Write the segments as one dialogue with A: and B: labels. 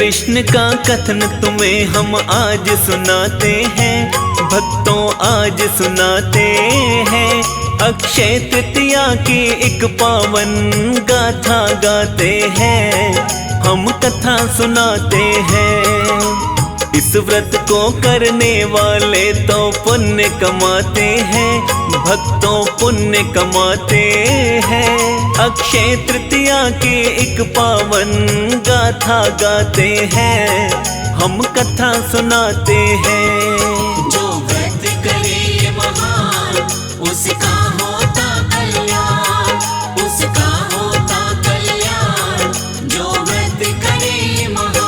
A: कृष्ण का कथन तुम्हें हम आज सुनाते हैं, भक्तों आज सुनाते हैं। अक्षय तृतीया की एक पावन गाथा गाते हैं, हम कथा सुनाते हैं। इस व्रत को करने वाले तो पुण्य कमाते हैं, भक्तों पुण्य कमाते हैं। अक्षय तृतीया की एक पावन गाथा गाते हैं, हम कथा सुनाते हैं।
B: जो व्रत करे ये महान, उसका होता कल्याण, उसका होता कल्याण। जो व्रत करे ये महान।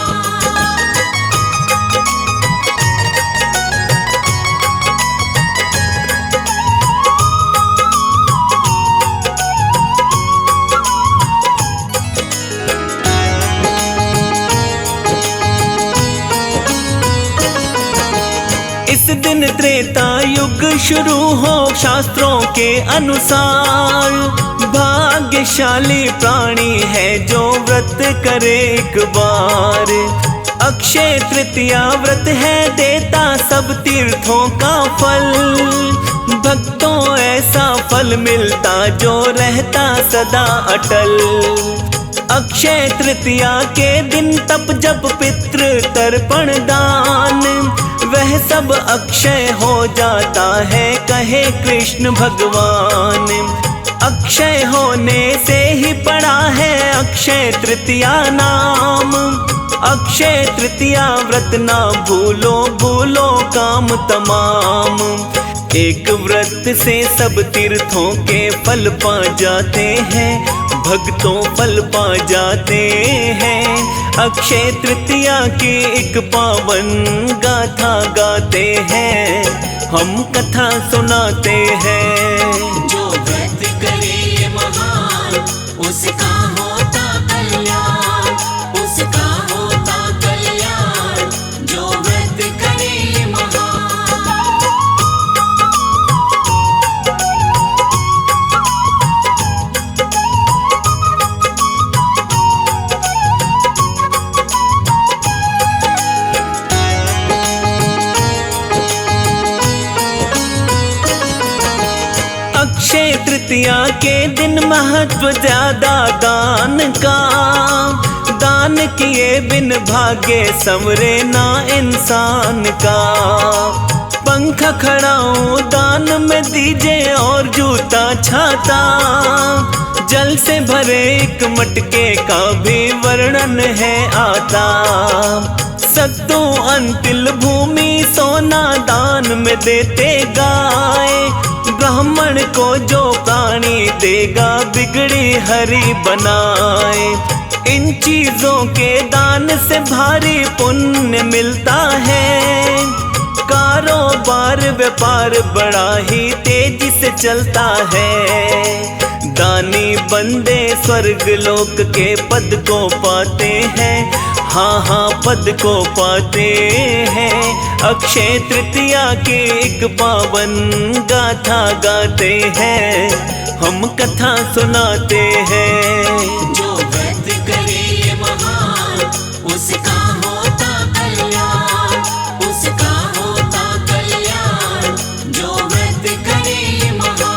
A: इस दिन त्रेता युग शुरू हो शास्त्रों के अनुसार। भाग्यशाली प्राणी है जो व्रत करे एक बार। अक्षय तृतीया व्रत है देता सब तीर्थों का फल। भक्तों ऐसा फल मिलता जो रहता सदा अटल। अक्षय तृतीया के दिन तप जप पितृ तर्पण दान, वह सब अक्षय हो जाता है कहे कृष्ण भगवान। अक्षय होने से ही पड़ा है अक्षय तृतीया नाम। अक्षय तृतीया व्रत ना भूलो, भूलो काम तमाम। एक व्रत से सब तीर्थों के फल पा जाते हैं, भक्तों फल पा जाते हैं। अक्षय तृतीया की एक पावन गाथा गाते हैं, हम कथा सुनाते हैं।
B: जो व्रत करे ये महान, उसका होता कल्याण, उसका होता कल्याण। जो व्रत करे ये महान।
A: अक्षय तृतीया के दिन महत्व ज्यादा दान का। दान किए बिन भाग्य संवरे ना इंसान का। पंख खड़ाऊं दान में दीजिए और जूता छाता। जल से भरे एक मटके का भी वर्णन है आता। सत्तू अंतिल भूमि सोना दान में देते गाय। ब्राह्मण को जो प्राणी देगा बिगड़ी हरि बनाए। इन चीजों के दान से भारी पुण्य मिलता है। कारोबार व्यापार बड़ा ही तेजी से चलता है। दानी बंदे स्वर्ग लोक के पद को पाते हैं, हाँ हाँ पद को पाते हैं। अक्षय तृतीया की एक पावन गाथा गाते हैं, हम कथा सुनाते हैं।
B: जो व्रत करे ये महान, उसका होता कल्याण, उसका होता कल्याण। जो व्रत करे ये महान।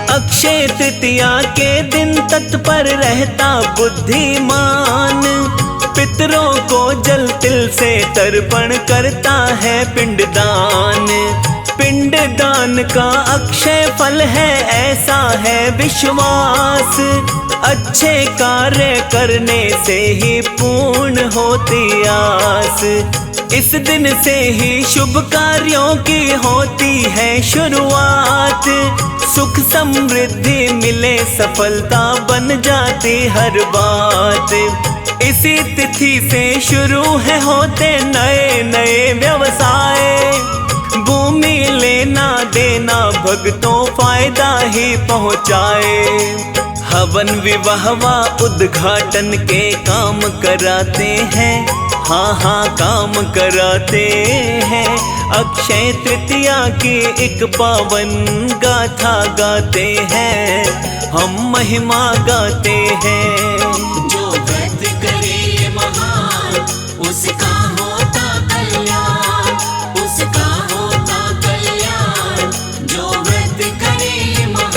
A: अक्षय तृतीया के दिन तत्पर रहता बुद्धिमान। पितरों को जल तिल से तर्पण करता है पिंडदान। पिंडदान का अक्षय फल है ऐसा है विश्वास। अच्छे कार्य करने से ही पूर्ण होती आस। इस दिन से ही शुभ कार्यों की होती है शुरुआत। सुख समृद्धि मिले सफलता बन जाती हर बात। इसी तिथि से शुरू है होते नए नए व्यवसाय। भूमि लेना देना भक्तों फायदा ही पहुँचाए। हवन विवाहवा उद्घाटन के काम कराते हैं, हाँ हाँ काम कराते हैं। अक्षय तृतीया की एक पावन गाथा गाते हैं, हम महिमा गाते हैं।
B: जो व्रत करे ये महान, उसका होता कल्याण, उसका होता कल्याण। जो व्रत करे ये महान।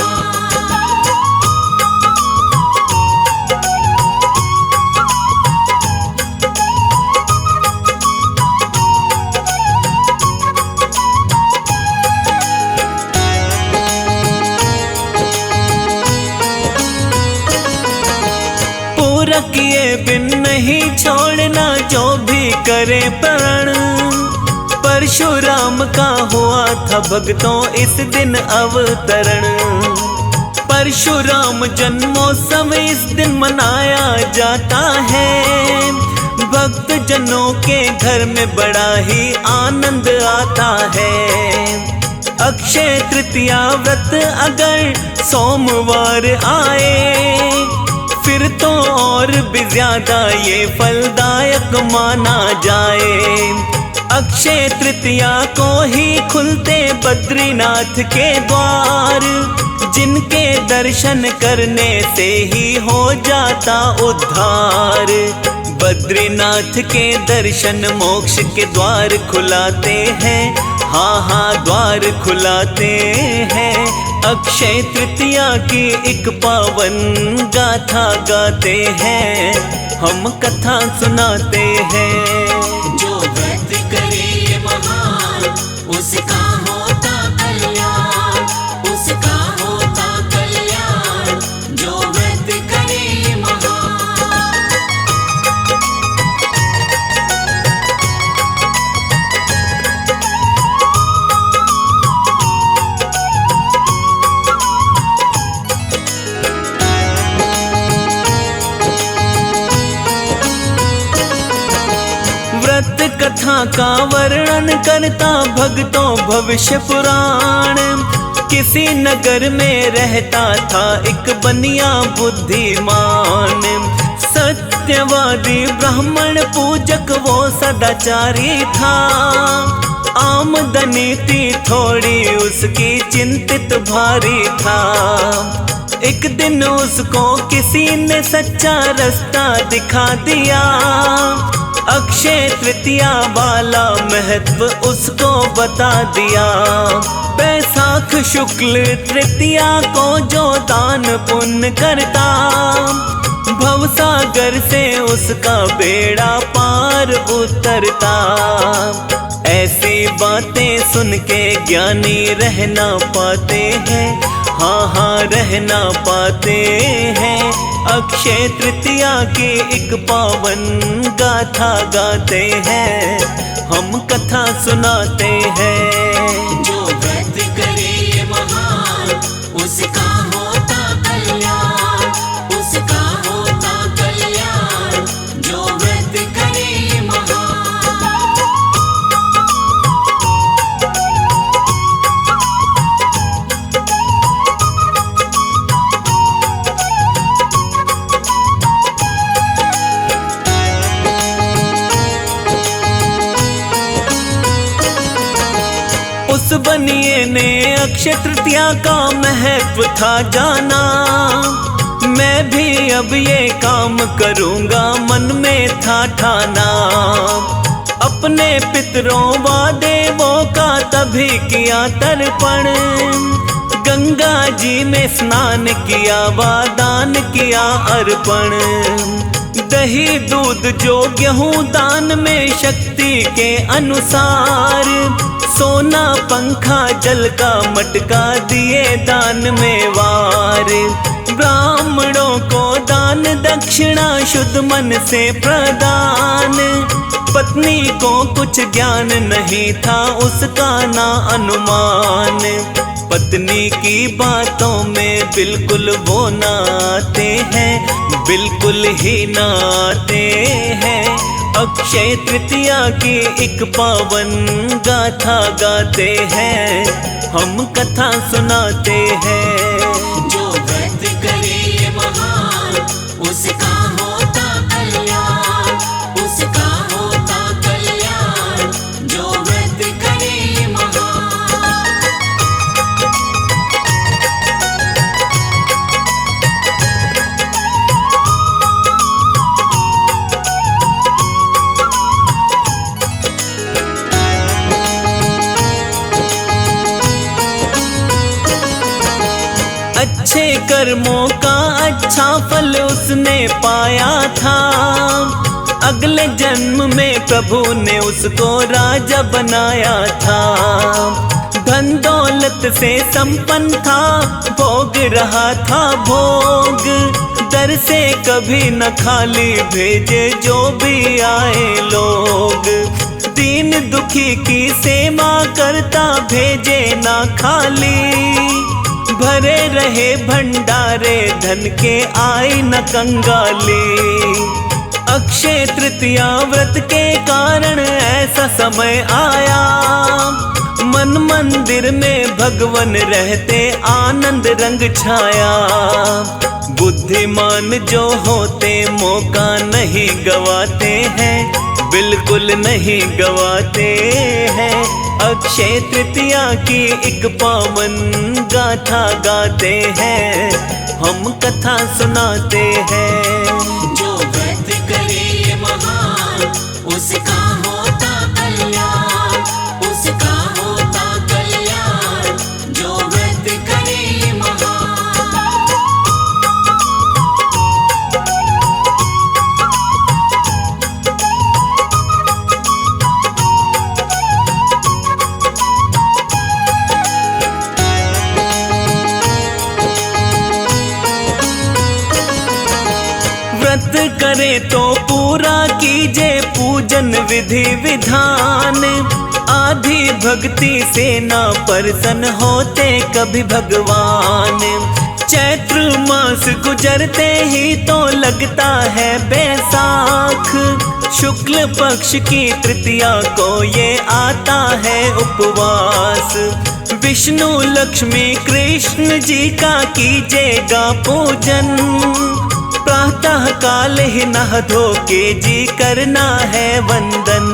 A: पूरा किए बिन नहीं छोड़ना जो भी करे प्रण। परशुराम का हुआ था भक्तों इस दिन अवतरण। परशुराम जन्मोत्सव इस दिन मनाया जाता है। भक्त जनों के घर में बड़ा ही आनंद आता है। अक्षय तृतीया व्रत अगर सोमवार आए, फिर तो और भी ज्यादा ये फलदायक माना जाए। अक्षय तृतीया को ही खुलते बद्रीनाथ के द्वार, जिनके दर्शन करने से ही हो जाता उद्धार। बद्रीनाथ के दर्शन मोक्ष के द्वार खुलाते हैं, हाँ हाँ द्वार खुलाते हैं। अक्षय तृतीया की एक पावन गाथा गाते हैं, हम कथा सुनाते हैं।
B: जो व्रत करे ये महान, उसका होता कल्याण, उसका होता कल्याण। जो व्रत करे ये महान।
A: व्रत कथा का वर्णन करता भक्तों भविष्य पुराण। किसी नगर में रहता था एक बनिया बुद्धिमान। सत्यवादी ब्राह्मण पूजक वो सदाचारी था। आमदनी थी थोड़ी उसकी चिंतित भारी था। एक दिन उसको किसी ने सच्चा रास्ता दिखा दिया। अक्षय तृतीया वाला महत्व उसको बता दिया। बैसाख शुक्ल तृतीया को जो दान पुण्य करता, भवसागर से उसका बेड़ा पार उतरता। ऐसी बातें सुन के ज्ञानी रह ना पाते हैं, हाँ हाँ रह ना पाते हैं। अक्षय तृतीया की एक पावन गाथा गाते हैं, हम कथा सुनाते हैं।
B: जो व्रत करे ये महान, उसका होता कल्याण, उसका होता कल्याण। जो व्रत करे ये महान।
A: उस बनिए ने अक्षय तृतीया का महत्व था जाना। मैं भी अब ये काम करूँगा मन में था ठाना। अपने पितरों व देवों का तभी किया तर्पण। गंगा जी में स्नान किया व दान किया अर्पण। दही दूध जो गेहूं दान में शक्ति के अनुसार। सोना पंखा जल का मटका दिए दान में वार। ब्राह्मणों को दान दक्षिणा शुद्ध मन से प्रदान। पत्नी को कुछ ज्ञान नहीं था उसका ना अनुमान। पत्नी की बातों में बिल्कुल वो ना आते हैं, बिल्कुल ही ना आते हैं। अक्षय तृतीया की एक पावन गाथा गाते हैं, हम कथा सुनाते हैं।
B: जो व्रत करे ये
A: अच्छे कर्मों का अच्छा फल उसने पाया था। अगले जन्म में प्रभु ने उसको राजा बनाया था। धन दौलत से संपन्न था, भोग रहा था भोग। दर से कभी न खाली भेजे जो भी आए लोग। दीन दुखी की सेवा करता भेजे ना खाली। भरे रहे भंडारे धन के आई न कंगाली। अक्षय तृतीया व्रत के कारण ऐसा समय आया। मन मंदिर में भगवन रहते आनंद रंग छाया। बुद्धिमान जो होते मौका नहीं गवाते हैं, बिल्कुल नहीं गवाते हैं। अक्षय तृतीया की एक पावन गाथा गाते हैं, हम कथा सुनाते हैं।
B: जो व्रत करे ये महान, उसका होता कल्याण, उसका होता कल्याण। जो व्रत करे ये महान।
A: व्रत करे तो पूरा कीजे पूजन विधि विधान। आधी भक्ति से ना प्रसन्न होते कभी भगवान। चैत्र मास गुजरते ही तो लगता है बैसाख। शुक्ल पक्ष की तृतीया को ये आता है उपवास। विष्णु लक्ष्मी कृष्ण जी का कीजिएगा पूजन। प्रातः काल ही नहा धो के जी करना है वंदन।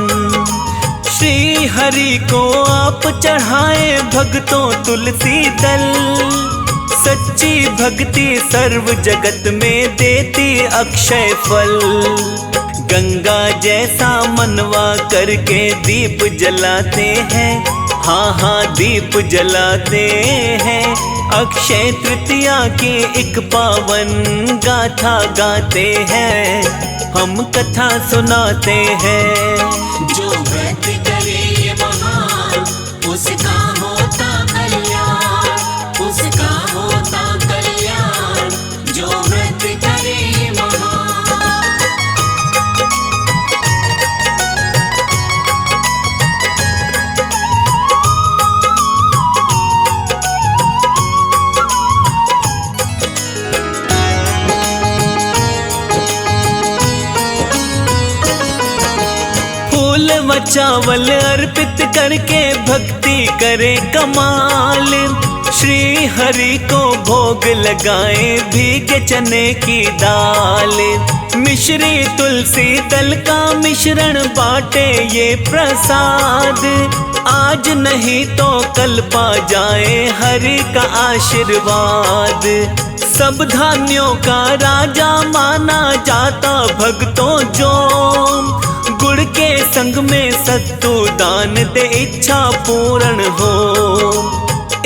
A: श्री हरि को आप चढ़ाए भक्तों तुलसी दल। सच्ची भक्ति सर्व जगत में देती अक्षय फल। गंगा जैसा मनवा करके दीप जलाते हैं, हाँ हाँ दीप जलाते हैं। अक्षय तृतीया की एक पावन गाथा गाते हैं, हम कथा सुनाते हैं।
B: जो व्रत करे ये महान, उसका होता कल्याण, उसका होता कल्याण। जो व्रत करे ये महान।
A: फूल व चावल अर्पित करके भक्ति करे कमाल। श्री हरि को भोग लगाए भीगे चने की दाल। मिश्री तुलसी दल का मिश्रण बाटे ये प्रसाद। आज नहीं तो कल पा जाए हरि का आशीर्वाद। सब धान्यों का राजा माना जाता भक्तों जो। गुड़ के संग में सत्तू दान दे इच्छा पूर्ण हो।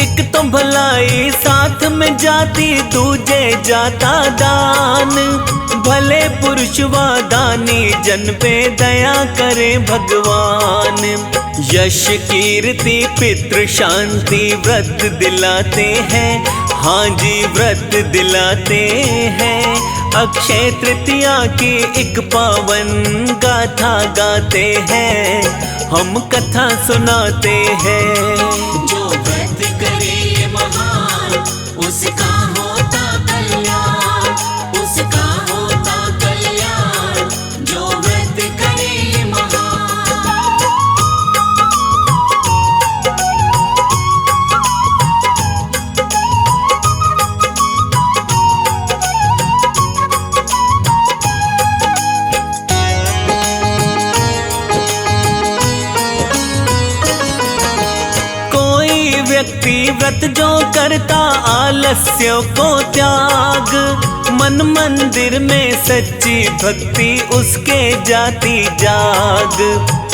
A: एक तो भलाई साथ में जाती, दूजे जाता दान। भले पुरुष व दानी जन पे दया करे भगवान। यश कीर्ति पितृ शांति व्रत दिलाते हैं, हाँ जी व्रत दिलाते हैं। अक्षय तृतीया की एक पावन गाथा गाते हैं, हम कथा सुनाते हैं।
B: जो व्रत करे ये महान, उसका होता कल्याण, उसका होता कल्याण। जो व्रत करे ये महान।
A: व्यक्ति व्रत जो करता आलस्य को त्याग। मन मंदिर में सच्ची भक्ति उसके जाती जाग।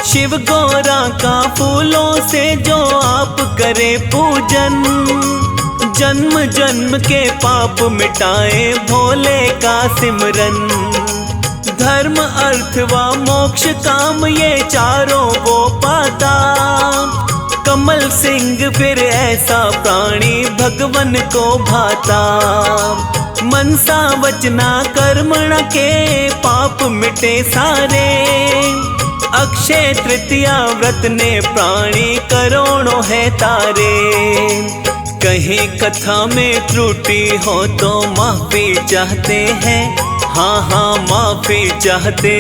A: शिव गौरा का फूलों से जो आप करे पूजन। जन्म जन्म के पाप मिटाए भोले का सिमरन। धर्म अर्थ व मोक्ष काम ये चारों वो पाता। कमल सिंह फिर ऐसा प्राणी भगवन को भाता। मनसा वचना कर्मण के पाप मिटे सारे। अक्षय तृतीया व्रत ने प्राणी करोड़ों है तारे। कहीं कथा में त्रुटि हो तो माफी चाहते हैं। हाँ हाँ माफी चाहते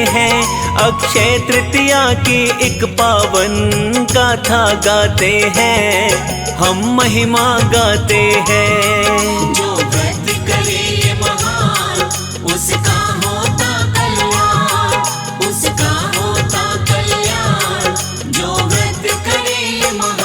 A: हैं। अक्षय तृतीया की एक पावन गाथा गाते हैं। हम महिमा गाते हैं।
B: जो व्रत करे ये महान, उसका होता कल्याण, उसका होता कल्याण। जो व्रत करे ये महान।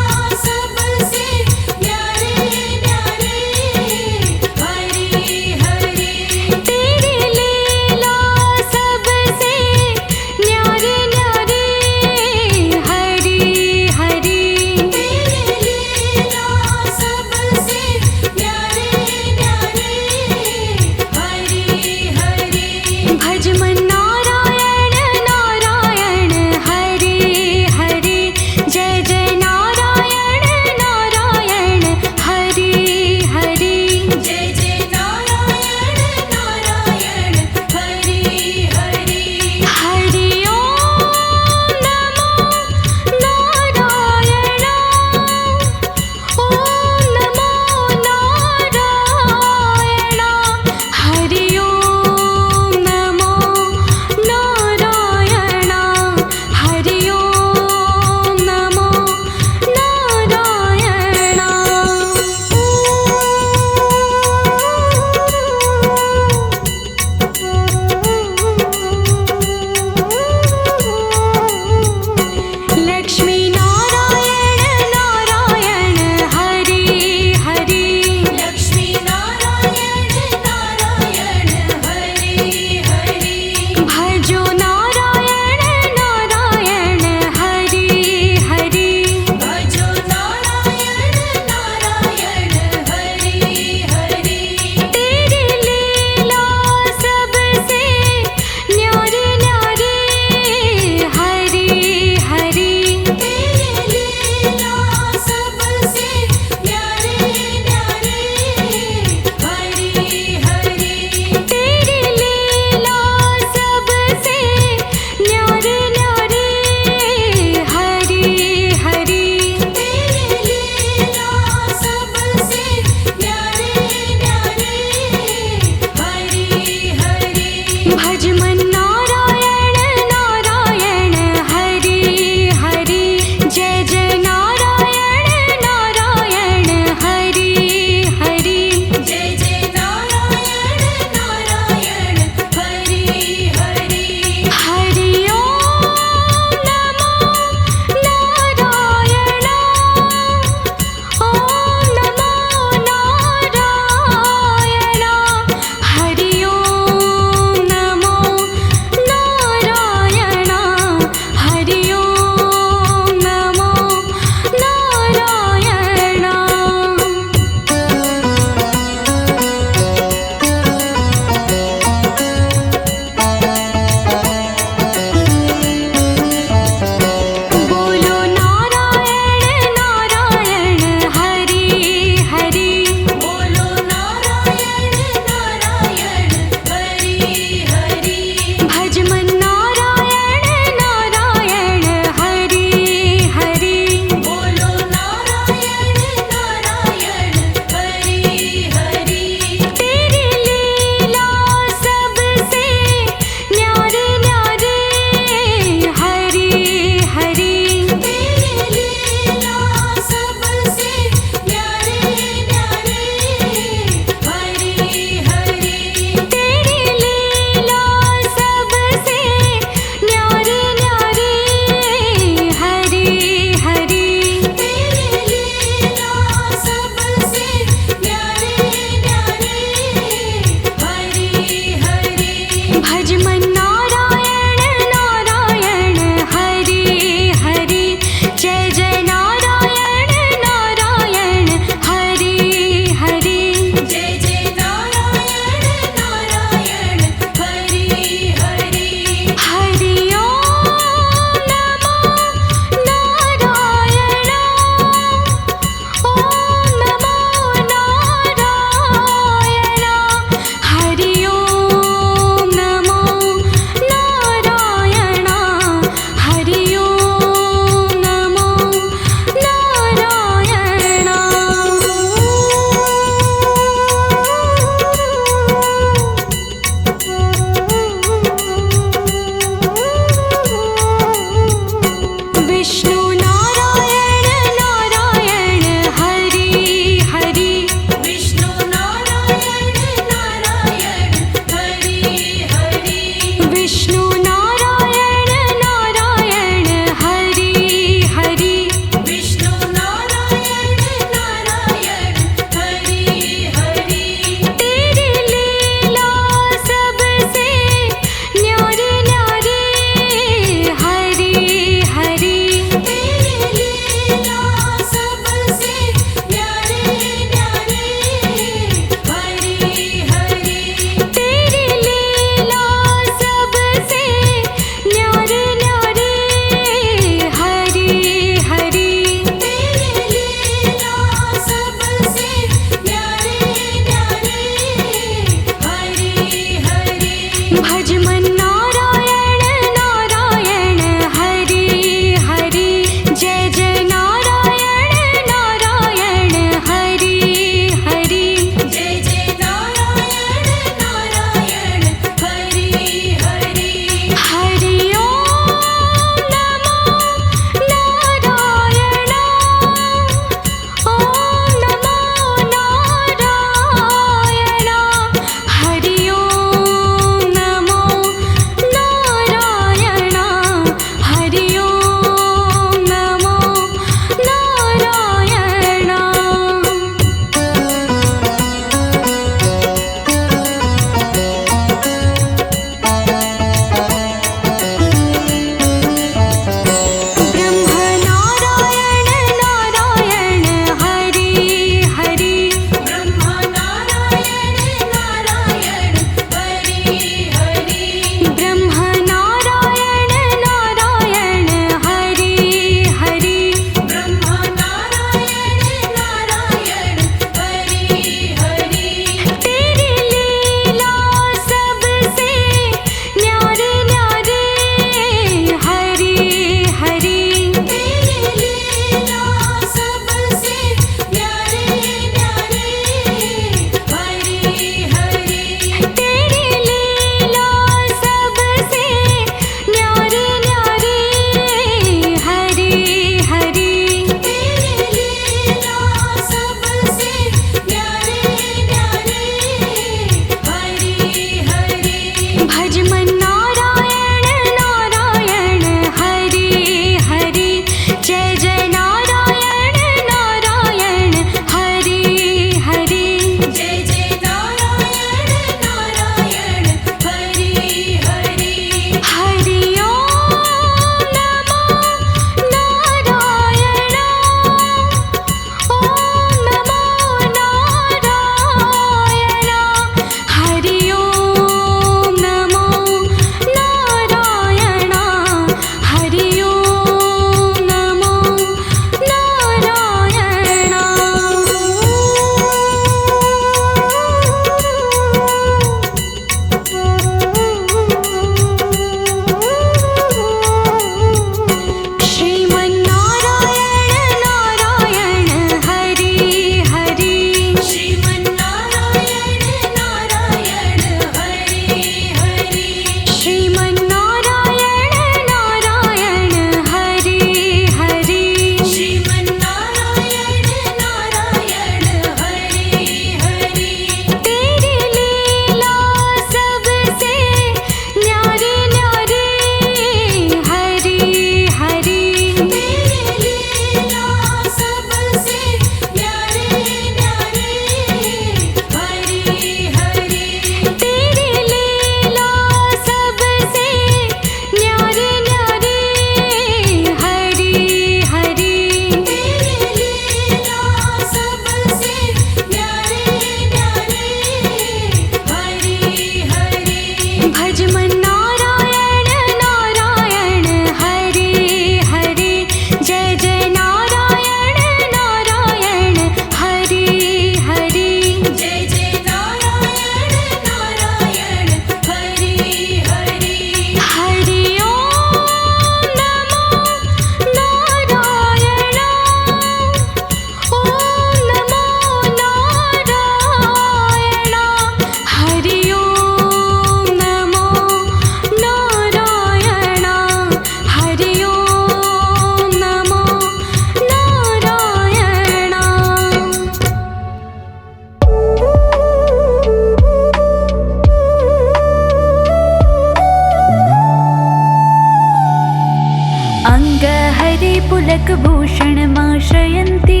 C: पुलकभूषणमाश्रयन्ती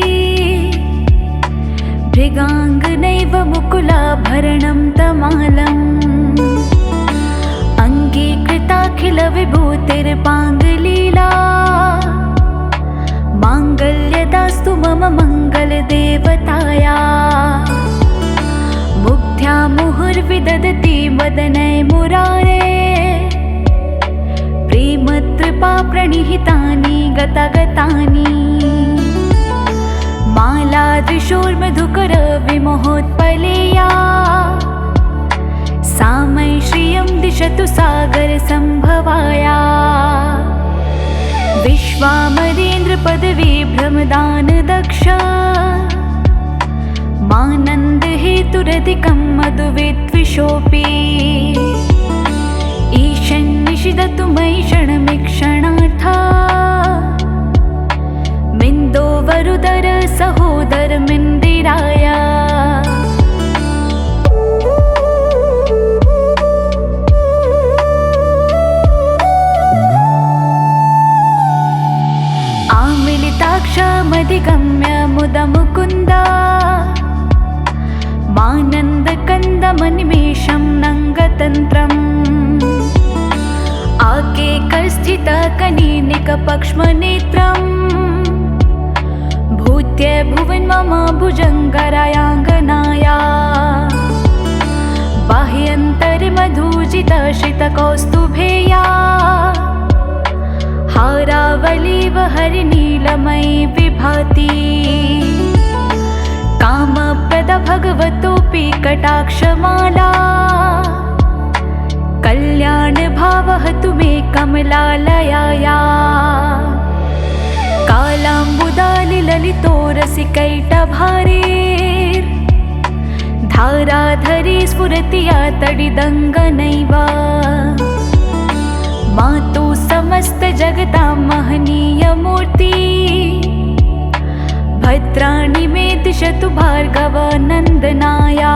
C: भृगाङ्गनैव मुकुलाभरणं तमालम् अङ्गीकृताखिलविभूतिर्पाङ्गलीला माङ्गल्यदास्तु मम मङ्गलदेवताया मुग्ध्या मुहुर्विदधति वदने मुरारे प्रेमतृपा प्रणिहितानि गतागतानि मालादृशोर्मधुकरविमोहोत्पलेया सा मयि श्रियं दिशतु सागरसम्भवाया विश्वामरेन्द्रपदवीभ्रमदानदक्ष मानन्दहेतुरधिकं मधुविद्विषोऽपि ईशन्निषिदतु मयि क्षणमिक्षणार्था मिन्दोवरुदर सहोदरमिन्दिराय आमिलिताक्षमधिगम्य मुदमुकुन्दा मानन्दकन्दमनिमेषं नङ्गतन्त्रम् आकेकस्थितकनीनिकपक्ष्मनेत्रम् भूत्य भुवन् मम भुजङ्गरायाङ्गनाया बाह्यन्तर्मधुजितश्रितकौस्तुभेया हारावलीव हरिनीलमयी विभाति कामप्रद भगवतोऽपि कटाक्षमाला कल्याण भावहतु मे कमलालयाया कालाम्बुदालिललितोरसिकैटभारेर् धाराधरी स्फुरति या तडिदङ्गनैव मातु समस्तजगतां महनीयमूर्ति भद्राणि मे दिशतु भार्गवनन्दनाया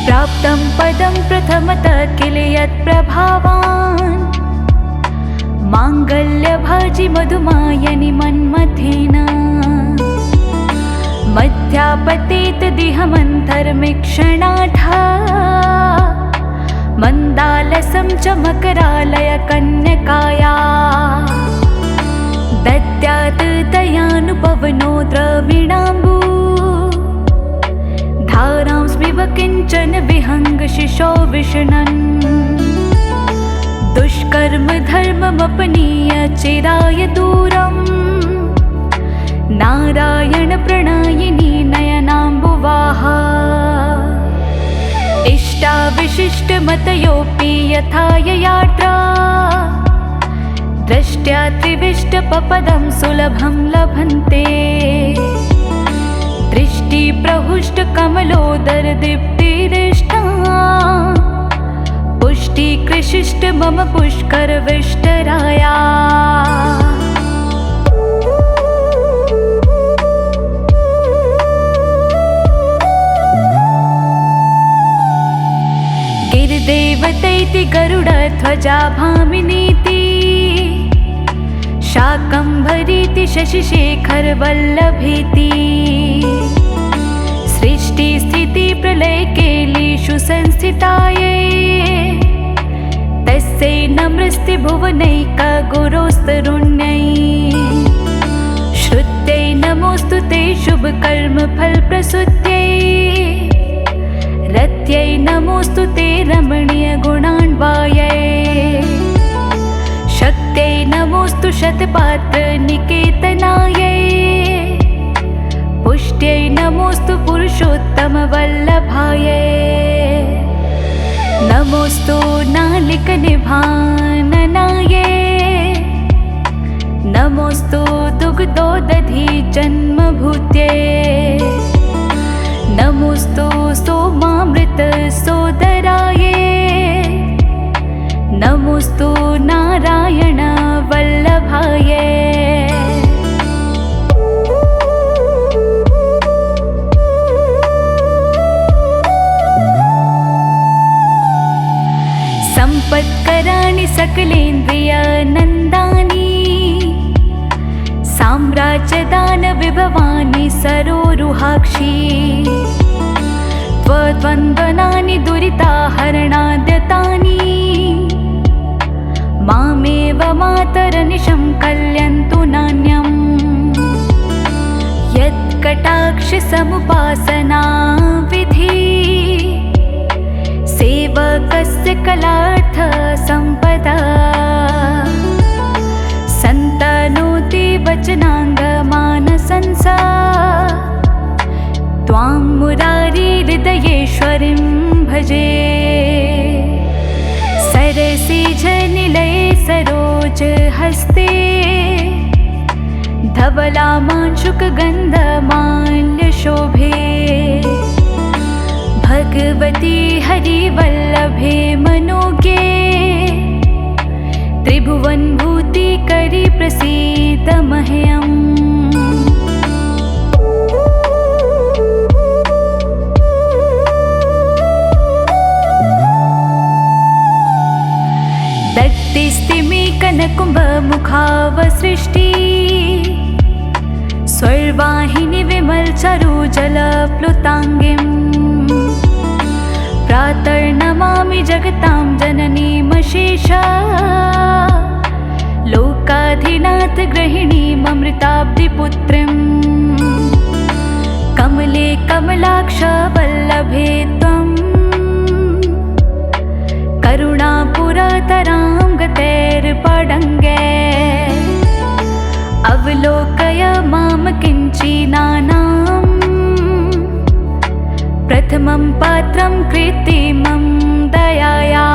C: प्राप्तं पदं प्रथमतः किल यत्प्रभावान् माङ्गल्यभाजि मधुमायनि मन्मथेन मध्यापतेतदिहमन्थरमिक्षणाढा मन्दालसं च मकरालय कन्यकाया दद्यात् दयानुपवनो द्रविणाम्बु धारां स्मिव किञ्चन विहङ्गशिशो विषणन् दुष्कर्म धर्ममपनीय चिराय दूरम् नारायण प्रणयिनी नयनाम्बुवाः इष्टाविशिष्टमतयोऽपि यथा ययात्रा दृष्ट्या त्रिविष्टपपदं सुलभं लभन्ते दृष्टिप्रहुष्टकमलोदरदीप्तिरिष्टा पुष्टिकृशिष्ट मम पुष्करविष्टराया गिरिदेवतैति गरुडध्वजा भामिनीति शाकम्भरीति शशिशेखरवल्लभेति सृष्टिस्थितिप्रलयकेलीषु संस्थितायै तस्यै नमस्ते भुवनैकगुरोस्तरुण्यै श्रुत्यै नमोऽस्तु ते शुभकर्मफलप्रसूत्यै रत्यै नमोऽस्तु ते रमणीयगुणान्वायै शक्त्यै नमोऽस्तु शतपात्रनिकेतनायै पुष्ट्यै नमोऽस्तु पुरुषोत्तमवल्लभायै नमोऽस्तु नालिकनिभाननायै नमोऽस्तु दुग्धोदधी जन्मभूत्यै नमोऽस्तु सोमामृतसोदरायै नमोऽस्तु नारायण वल्लभायै सकलेन्द्रियनन्दानि साम्राज्यदानविभवानि सरोरुहाक्षी त्वद्वन्द्वनानि दुरिताहरणाद्यतानि मामेव मातरनिशं कल्यन्तु नान्यम् यत्कटाक्षसमुपासना विधि सेवकस्य कलार्थ सम्पदा सन्तनोति वचनाङ्गमानसंसा त्वां मुरारी हृदयेश्वरीं भजे सरसि जनिलये सरोज हस्ते धवलामांशुकगन्धमाल्यशोभे भगवती हरिवल्लभे मनोज्ञे त्रिभुवनभूतिकरी प्रसीद मह्यम् दत्तिस्तिमी कनकुम्भमुखावसृष्टि स्वर्वाहिनी विमलचरुजलप्लुताङ्गीम् प्रातर्नमामि जगतां जननीमशेषा लोकाधिनाथ गृहिणीममृताब्धिपुत्रीम् कमले कमलाक्ष वल्लभे त्वम् करुणापुरतरां गतैर्पडङ्गे अवलोकय मां किञ्चिनानाम् प्रथमं पात्रं कृत्रिमं दयाया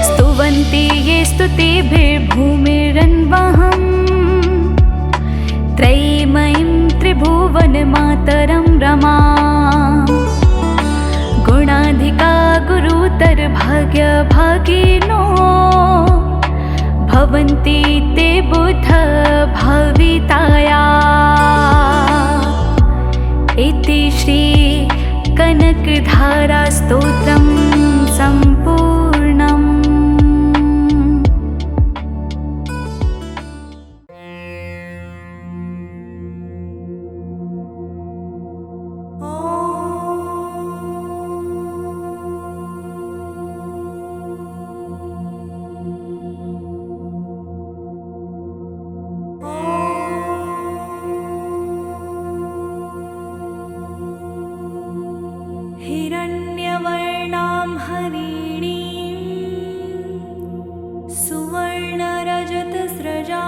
C: स्तुवन्ति ये स्तुतिभिर्भूमिरन्वहम् त्रयीमयीं त्रिभुवनमातरं रमा गुणाधिका गुरुतरभाग्यभागिनो भवन्ति ते बुध भाविताया इति श्री कनकधारा स्तोत्रं सम्पूर्णम्।
D: हिरण्यवर्णां हरिणीं सुवर्णरजतस्रजा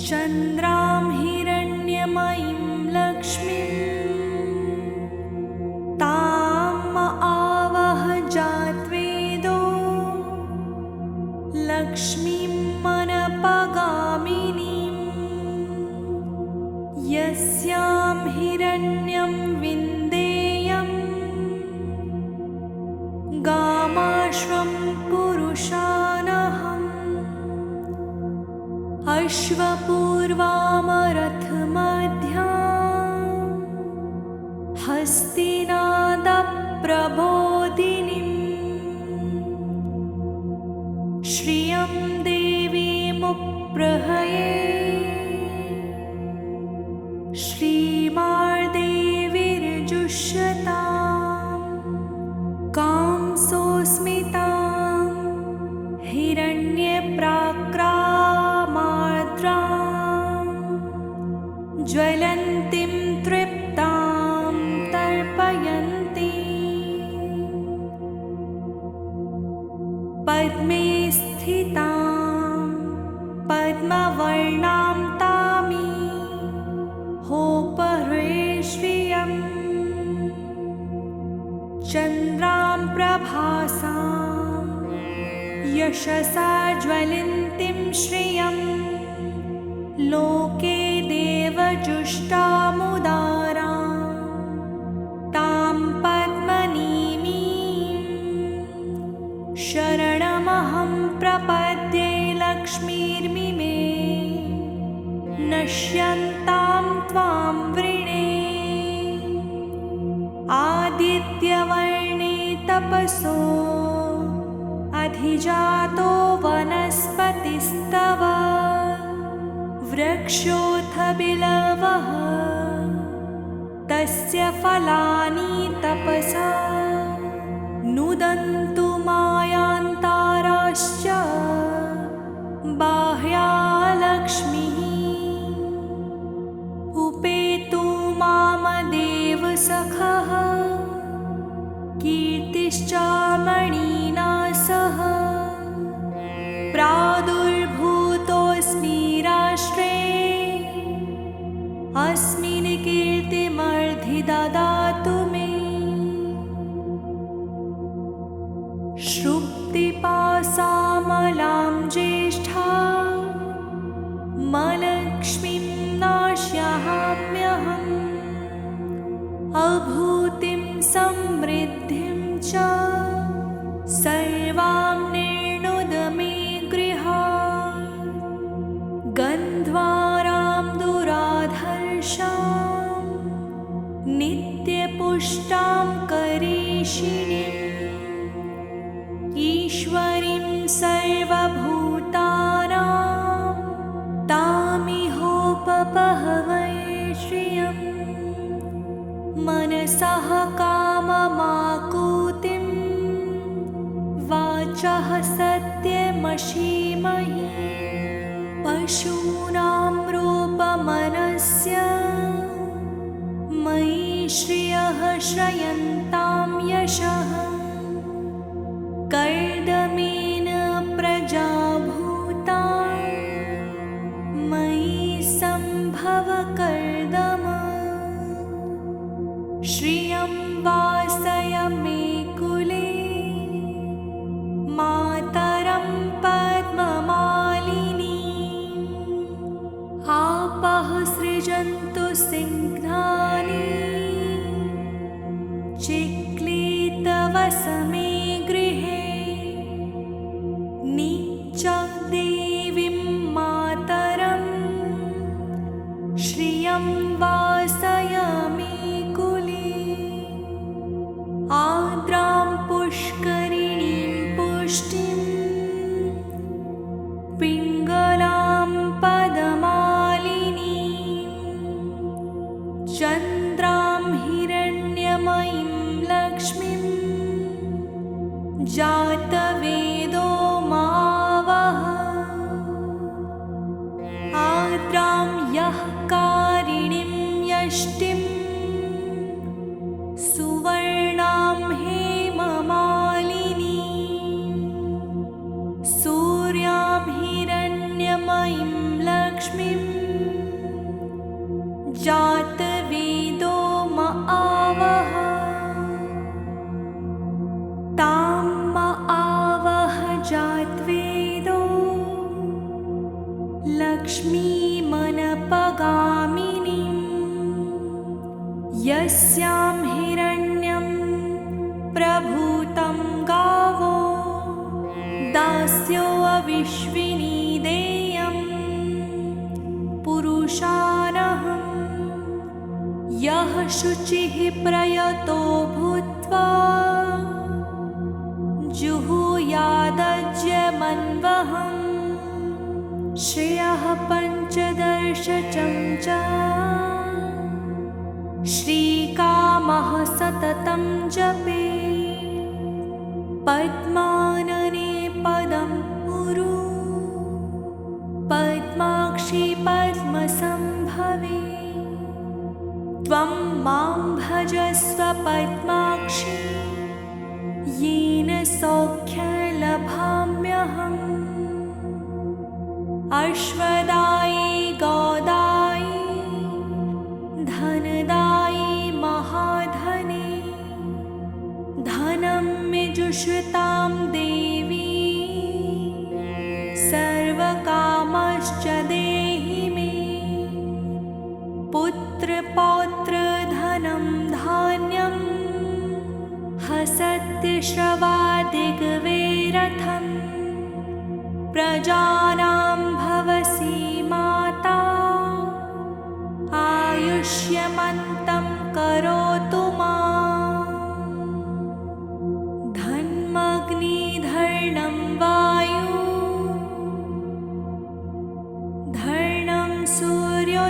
D: चन्द्रां हिरण्यमयीं लक्ष्मीं ताम् आवह जात्वेदो लक्ष्मीं मनपगामिनीं यस्यां हिरण्यं विन्देयं गामाश्वं पुरुषानहम् अश्वपूर्वामरथमध्यां हस्तिनादप्रबोधिनीं श्रियं देवीमुप्रहये श्रीमार्देवीर्जुष्यतां कांसोऽस्मितां हिरण्यप्राक्रामार्द्रां ज्वलन्तीं तृप्तां तर्पयन्ती पद्मे स्थितां पद्मवर्णां तामी होपहृश्रियं चन्द्रां प्रभासां यशसा ज्वलन्तीं श्रियं लोके देवजुष्टामुदारां तां पद्मनीमीं शरणमहं प्रपद्ये लक्ष्मीर्मिमे नश्यन्तां त्वां वृणे आदित्यवर्णे तप तपसो अधिजातो वनस्पतिस्तव वृक्षोऽथ बिलवः तस्य फलानि तपसा नुदन्तु मायान्ताराश्च बाह्या लक्ष्मीः उपेतु मामदेव सखः कीर्तिश्च मणिना सह प्रादुर्भूतोऽस्मि राष्ट्रे अस्मिन् कीर्तिमर्धि ददातु मे श्रुतिपासामलां ज्येष्ठा मलक्ष्मीं नाश्याम्यहम् अभूतिं समृद्धिं च सर्वां निर्णुद मे गृहात् गन्ध्वारां दुराधर्षां नित्यपुष्टां करीषिणीम् ईश्वरीं सर्वभूतानां तामिहोपपहवै श्रियम् मनसः काममाकुतिं वाचः सत्यमशीमहि पशूनां रूपमनस्य मयि श्रियः श्रयन्तां यशः कर्दमेन प्रजाभूता मयि सम्भव कर्दम श्रियं वासय मे कुले मातरं पद्ममालिनी आपः सृजन्तु सिंह्नानि चिक्लितवसमे गृहे नीचा देवीं मातरं श्रियं वासय मे कुले आर्द्रां पुष्करिणीं पुष्टिं पिङ्गलां पदमालिनीं चन्द्रां हिरण्यमयीं लक्ष्मीं जातवेदो मावः आर्द्रां यः कारिणीं यष्टिं सुवर्णां हेममालिनीं सूर्यां हिरण्यमयीं लक्ष्मीं जातवेदो आवह तां आवह जातवेदो लक्ष्मीमनपगामिनीं यस्यां हिरण्यं प्रभूतं गावो दास्यो अविश्विनी देयं पुरुषानहं यः शुचिः प्रयतो भूत्वा जुहुयादज्यमन्वहम् श्रियः पञ्चदश चमचा श्रीकामः सततं जपे पद्मानने पदं कुरु पद्माक्षी पद्मसंभवे त्वं मां भजस्व पद्माक्षी येन सौख्यलभाम्यहम् अश्वदायी गौदायी धनदायी महाधने धनं मिजुषतां देवी सर्वकामश्च देहि मे पुत्रपौत्रधनं धान्यं हसत्यश्रवादिग्वैरथम् प्रजानां भवसि माता आयुष्यमन्तं करोतु मां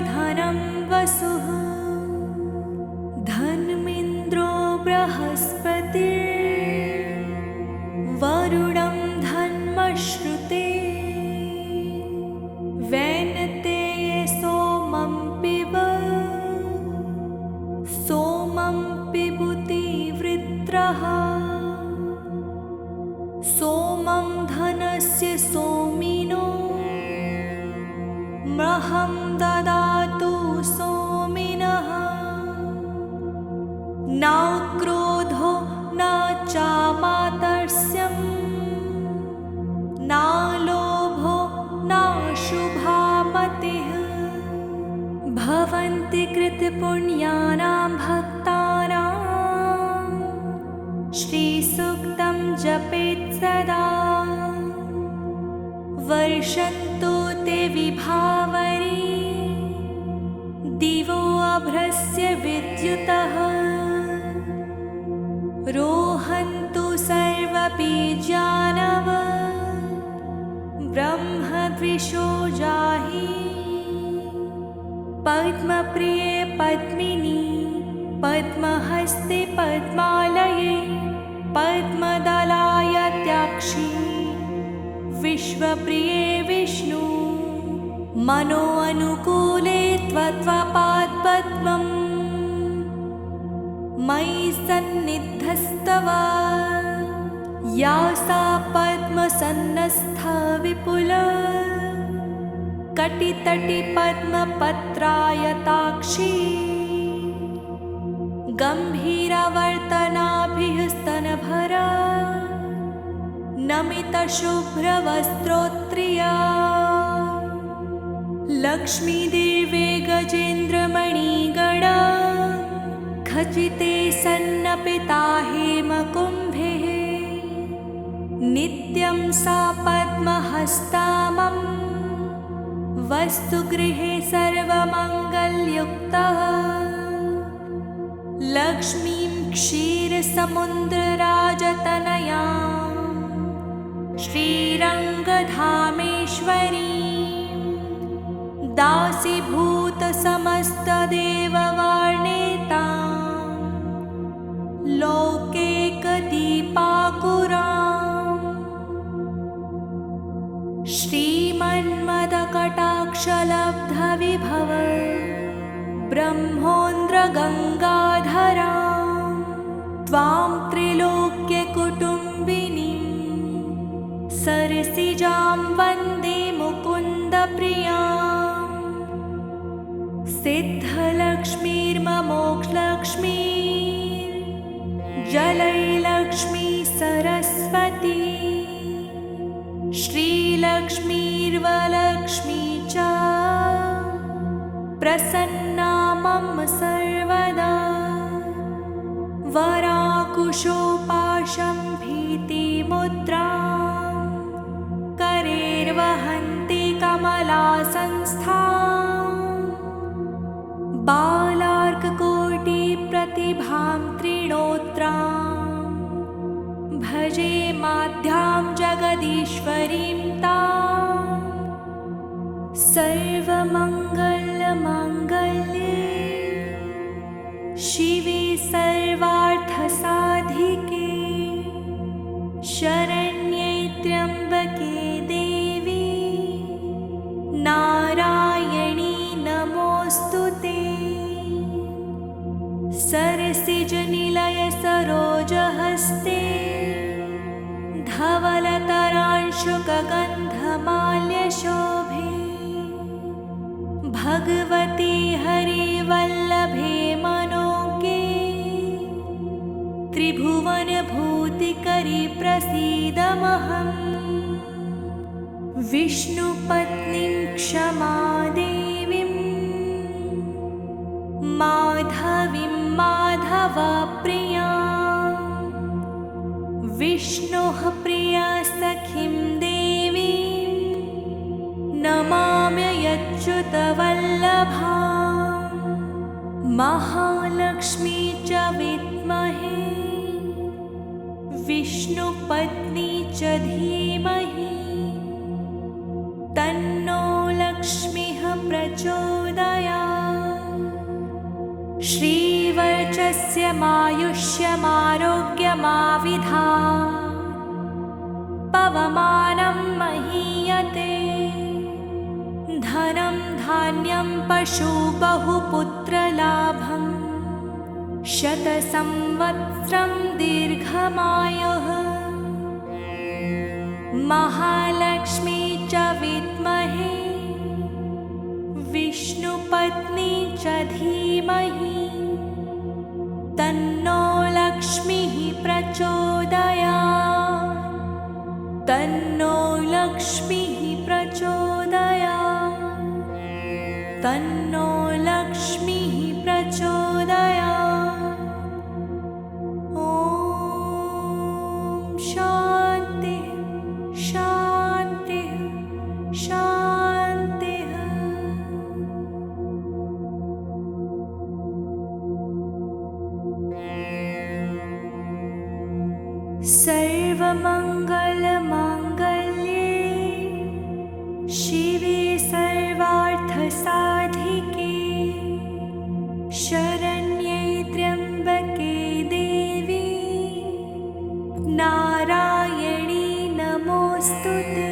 D: धनं वसुः धन्मिन्द्रो बृहस्पतिर्वरुणं धन्मश्रुते वैनतेये सोमं पिब सोमं पिबुति वृत्रः सोमं धनस्य सोमिनो मह्यं ददातु सोमिनः न क्रोधो न चामातर्स्यं न लोभो न शुभामतिः भवन्ति कृतपुण्यानां भक्तानां श्रीसूक्तं जपेत् सदा वर्षन्तु ते विभावरी दिवो अभ्रस्य विद्युतः रोहन्तु सर्वबीजानव ब्रह्मद्विषो जाहि पद्मप्रिये पद्मिनी पद्महस्ते पद्मालये पद्मदलायत्याक्षी विश्वप्रिये विष्णु मनो अनुकूले त्वत्पादपद्मं मयि सन्निधस्तव या सा पद्मसन्नस्था विपुल कटितटी पद्मपत्रायताक्षी गम्भीरावर्तनाभिः स्तनभरा नमितशुभ्रवस्त्रोत्त्रिया लक्ष्मीदेवे गजेन्द्रमणिगणा खचिते सन्नपिता हेमकुम्भिः नित्यं सा पद्महस्ता मम वस्तुगृहे सर्वमङ्गलयुक्तः लक्ष्मीं क्षीरसमुद्रराजतनयां श्रीरङ्गधामेश्वरीं दासीभूतसमस्तदेववर्णितां लोकैकदीपाकुरां श्रीमन्मदकटाक्षलब्धविभव ब्रह्मोन्द्रगङ्गाधरां त्वां त्रिलोक्यकुटुम्बिनीं सरसिजां वन्दे मुकुन्दप्रियां सिद्धलक्ष्मीर्ममोक्षलक्ष्मीर्जलैलक्ष्मी सरस्वती श्रीलक्ष्मीर्वलक्ष्मी च प्रसन्ना मम सर्वदा वराकुशोपाशं भीतिमुद्रां करेर्वहन्ति कमलासंस्थां बालार्ककोटिप्रतिभां त्रिणोत्रां भजे माध्यां जगदीश्वरीं तां सर्वमङ्गलमाङ्गल्ये शिवे सर्वार्थसाधिके शरण्ये त्र्यम्बके देवी नारायणी नमोऽस्तुते सरसिजनिलय सरोजहस्ते धवलतरांशुकगन्धमाल्यशोभे भगवती हरिवल्लभे मनोज्ञे त्रिभुवनभूतिकरी प्रसीदमहम् विष्णुपत्नीं क्षमादेवीं माधवीं माधवप्रियां विष्णोः प्रियासखीं देवीं नमाम्यच्युतवल्लभां महालक्ष्मी च विद्महे विष्णुपत्नी च धीमहि तन्नो लक्ष्मीः प्रचोदयात्। श्रीवर्चस्यमायुष्यमारोग्यमाविधा पवमानं महीयते धनं धान्यं पशु बहुपुत्रलाभं शतसंवत्सरं दीर्घमायुः महालक्ष्मी च विद्महे विष्णुपत्नी च धीमहि तन्नो लक्ष्मीः प्रचोदयात् तन्नो लक्ष्मीः प्रचोदयात् तन्नो लक्ष्मीः प्रचोदयात्। ॐ शान्ति शान्ति शान्तिः। सर्वमङ्गलमाङ्गल्ये शिवे सर्वार्थसाधिके शरण्ये त्र्यम्बके देवी नारायणी नमोऽस्तुते।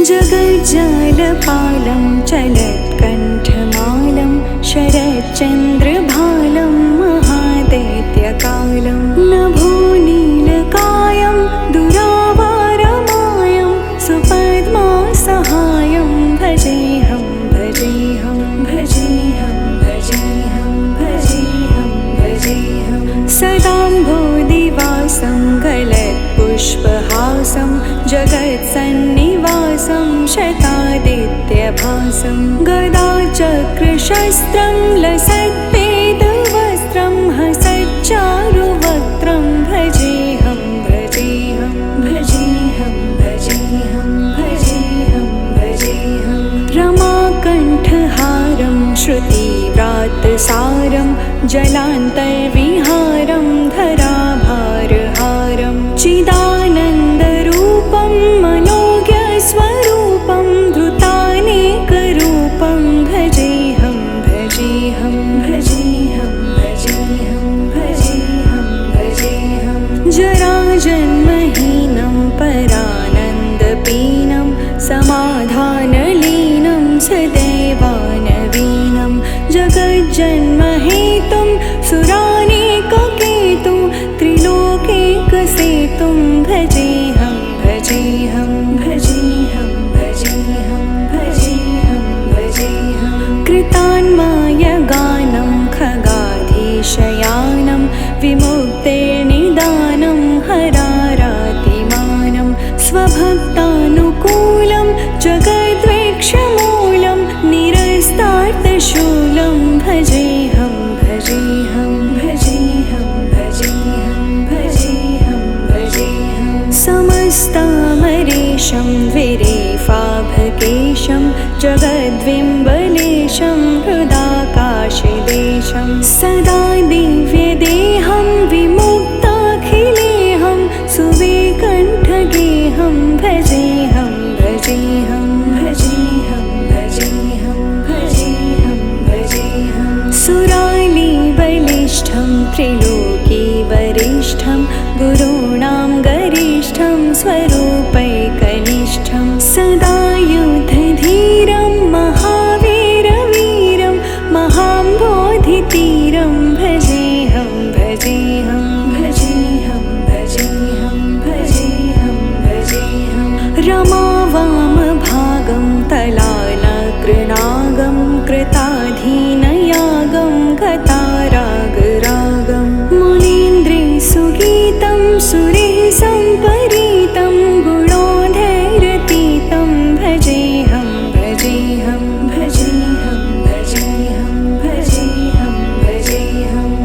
C: जगज्जालपालं चलत्कण्ठमालं शरच्चन्द्रभालं महादैत्यकालं नभोनीलकायं दुरावारमायं सुपद्मासहायं भजेऽहं भजेऽहं भजेऽहं भजेऽहं भजेऽहं भजेऽहं सदाम्भोदिवासं गलत्पुष्पहासं जगत्सन्निवासं शतादित्यभासं गदाचक्रशस्त्रं लसत्पेदवस्त्रं हसच्चारुवक्त्रं भजेऽहं भजेऽहं भजेऽहं भजेऽहं भजेऽहं भजेऽहं रमाकण्ठहारं श्रुतिव्रातसारं जलान्तर्विहारं धराभारहारं चिदानन्दरूपं मनोज्ञस्वरूपं धृतानेकरूपं भजेऽहं भजेऽहं भजेऽहं भजेऽहं भजेऽहं भजेऽहं जराजन्महीनं परानन्दपीनं समाधानलीनं सदैवानवीनं जगज्जन्महेतुं सुरानेककेतुं त्रिलोकैकसेतुं भजेऽहं भजेऽहं भजेऽहं भजेऽहं भजेऽहं भजेऽहं कृतान्मायगानं खगाधीशयानं विमुक्तेर्निदानं हरारातिमानं स्वभक्तानुकूलं जगद्वेक्षमूलं निरस्तार्थशूलं भजेऽहं भजेऽहं भजेऽहं भजेऽहं भजेऽहं भजेऽहं समस्तामरेशं द्विरेफाभकेशं जगद्विम्बलेशं हृदाकाशदेशं सदा दिव्यदेहं विमुक्ताखिलेहं सुविकण्ठगेहं भजेऽहं भजेऽहं भजेऽहं भजेऽहं भजेऽहं भजेऽहं सुरालीबलिष्ठं त्रिलोकीवरिष्ठं गुरूणां गरिष्ठं स्वरूपैकनिष्ठं सदा युद्धधीरं महावीरवीरं महाम्बोधितीरं भजेऽहं भजेऽहं भजेऽहं भजेऽहं भजेऽहं भजेऽहं रमावामभागं तलालकृणागं कृताधीनयागं गतारागरागं मुनीन्द्रेसुगीतं सुरेः सम्परीतं गुणोधैरतीतं भजेऽहं भजेऽहं भजेऽहं भजेऽहं भजेऽहं भजेऽहम्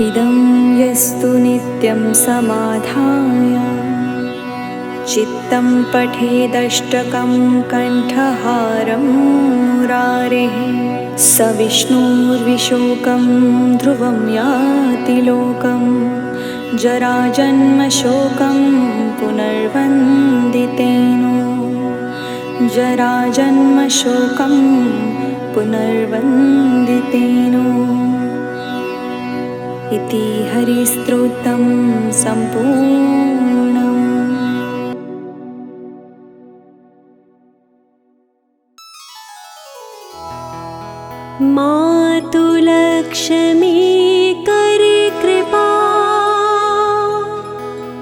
C: इदं यस्तु नित्यं समाधाय चित्तं पठेदष्टकं कण्ठहारं मुरारेः स विष्णुर्विशोकं ध्रुवं याति लोकं जराजन्मशोकं पुनर्वन्दितेनो जराजन्मशोकं पुनर्वन्दितेनो इति हरिस्तोत्रं सम्पूर्णम्।
D: मातुलक्ष्मी करि कृपा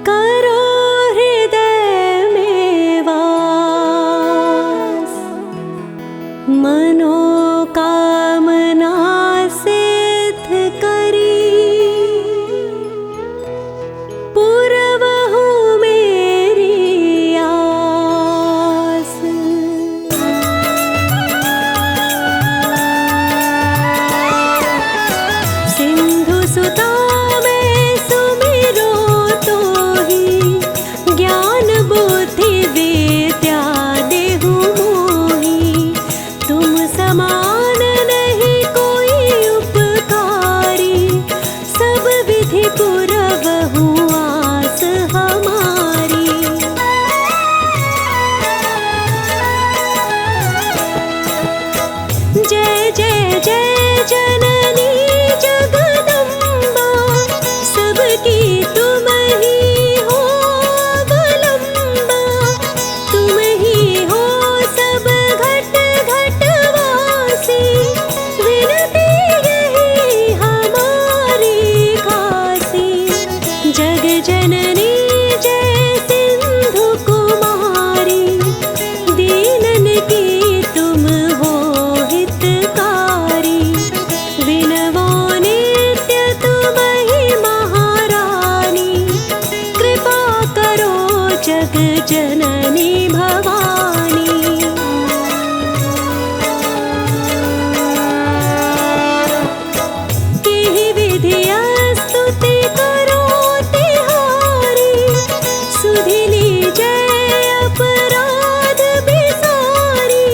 D: करो हृदय में वास मनोकामना सिद्ध करी पूरवहु मेरी आस। सिंधु सुता में सुमिरो तो ही ज्ञान बुद्धि विद्या देहु मोही तुम समान नहीं कोई उपकारी सब विधि पुरवहु आस हमारी। जय जय जय जननी जगदम्बा सबकी तुम ही हो अवलंबा तुम ही हो सब घट घट वासी विनती यही हमारी खासी। जग जननी जय सिंधु कुमारी दीनन की तुम हो हितकारी विनवो नित्य तुम ही महारानी कृपा करो जग जननी भवानी। केहि विधि स्तुति करो तिहारी सुधिली जय अपराध बिसारी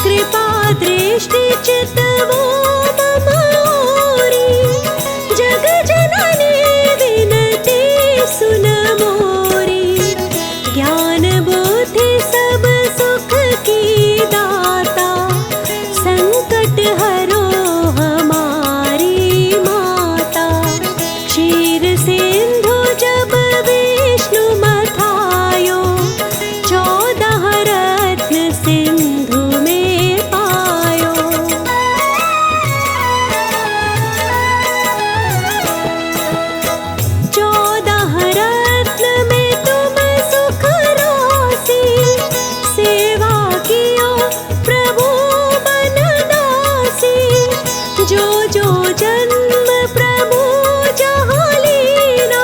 D: कृपा दृष्टि चितवो मम ओरी जग जननी विनती सुन मोरी। ज्ञान बुद्धि सब सुख की दाता संकट हरो हमारी माता। क्षीर सिंधु जब विष्णु मथायो 14 रत्न सिंधु में पायो। 14 रत्न में तुम सुख राशि सेवा कियो प्रभु मन दासी। जो जो जन्म प्रभु जहाँ लीना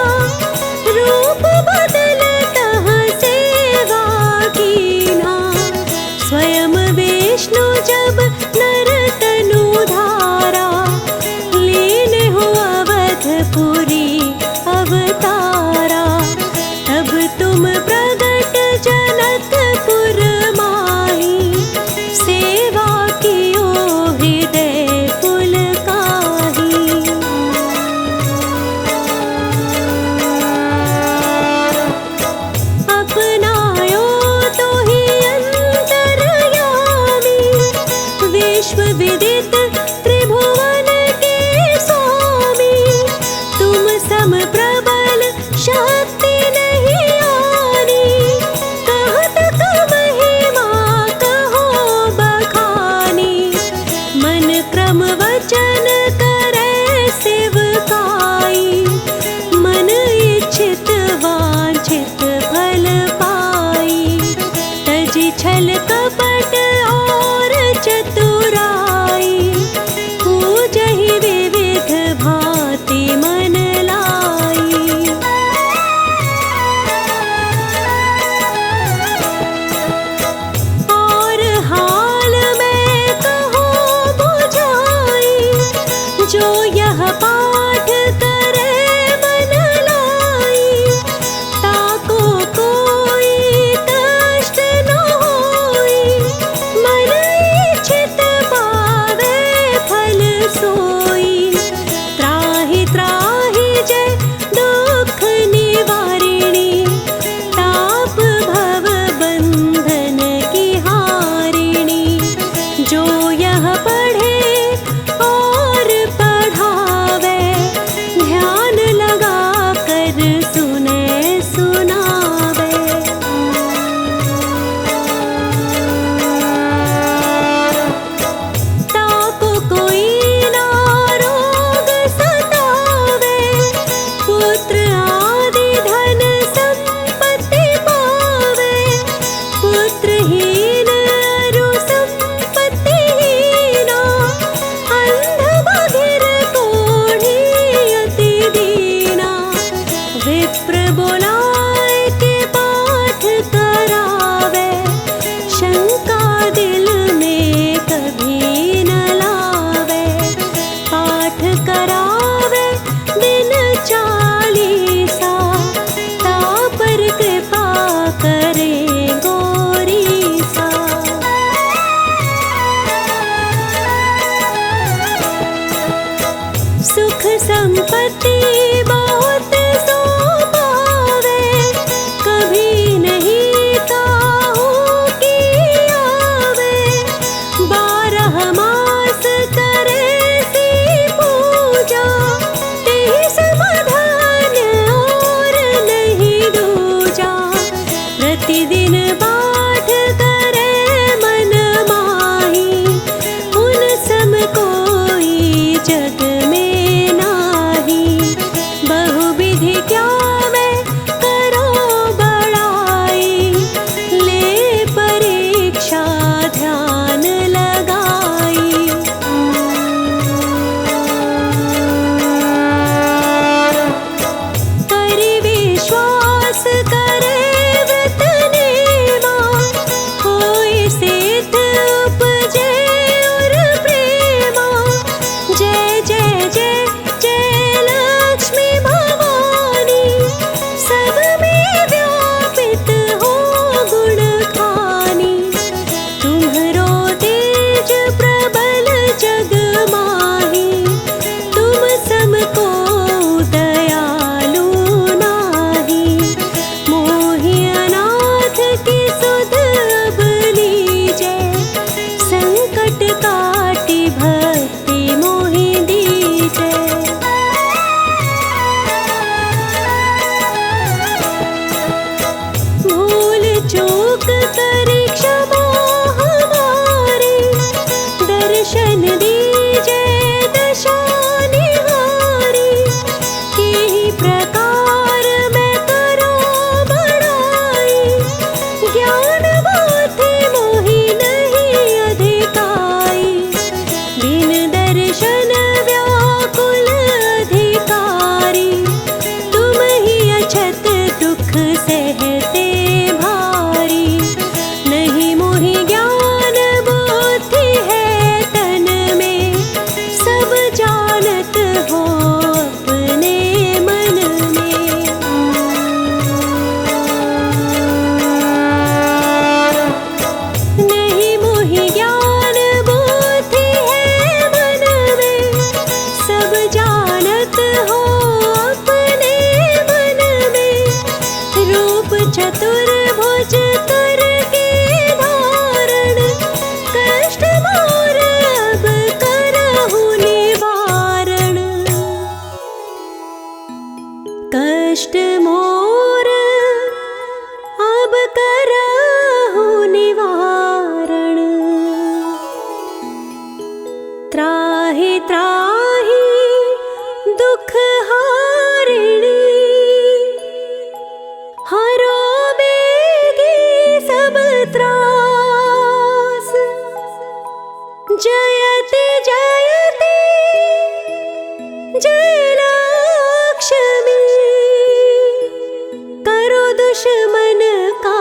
D: विप्र बुलाए के पाठ करावे, शंका दिल में कभी न लावे। पाठ करावे दिन 40, ता पर कृपा करे गोरीसा। सुख संपत्ति बहुत सो पावे, कभी नहीं काहू की आवे। 12 मास करे सी पूजा, तेहि समाधान और नहीं दूजा। प्रतिदिन पाठ करे मन माही, उन सम कोई जग में नाही। बहुविधि क्या मैं करो बड़ाई, ले परीक्षा ध्यान लगाई। करि विश्वास करे व्रत नेमा, होय सिद्ध उपजे और प्रेमा। जय जय जय जय लक्ष्मी भवानी, सब में व्यापित हो गुण खानी। तुम्हरो तेज प्रबल जग माही, तुम समको दयालु नाही। मोहि अनाथ की सुध अब लीजे, संकट काटि भक्ति मोहि दीजे। भूल चूक करी क्षमा हमारी, दर्शन दीजे दशा निहारी। की प्रकार मैं करो बड़ाई, ज्ञान बुद्धि मोहि नहीं अधिकाई। बिन दर्शन व्याकुल अधिकारी, तुम ही अछत दुख सहते भारी। नहीं मोहि ज्ञान बुद्धि है तन में, सब जानत हो अपने मन में। नहीं मोहि ज्ञान बुद्धि है मन में, सब जानत हो अपने मन में। रूप चतुर्भुज कर के धारण, कष्ट मोर अब करहु निवारण। कष्ट मोर अब करहु निवारण। त्राहि त्राहि दुख हारिणी, हरो बेगी सब त्रास। जयति जयति जय लक्ष्मी, करो दुश्मन का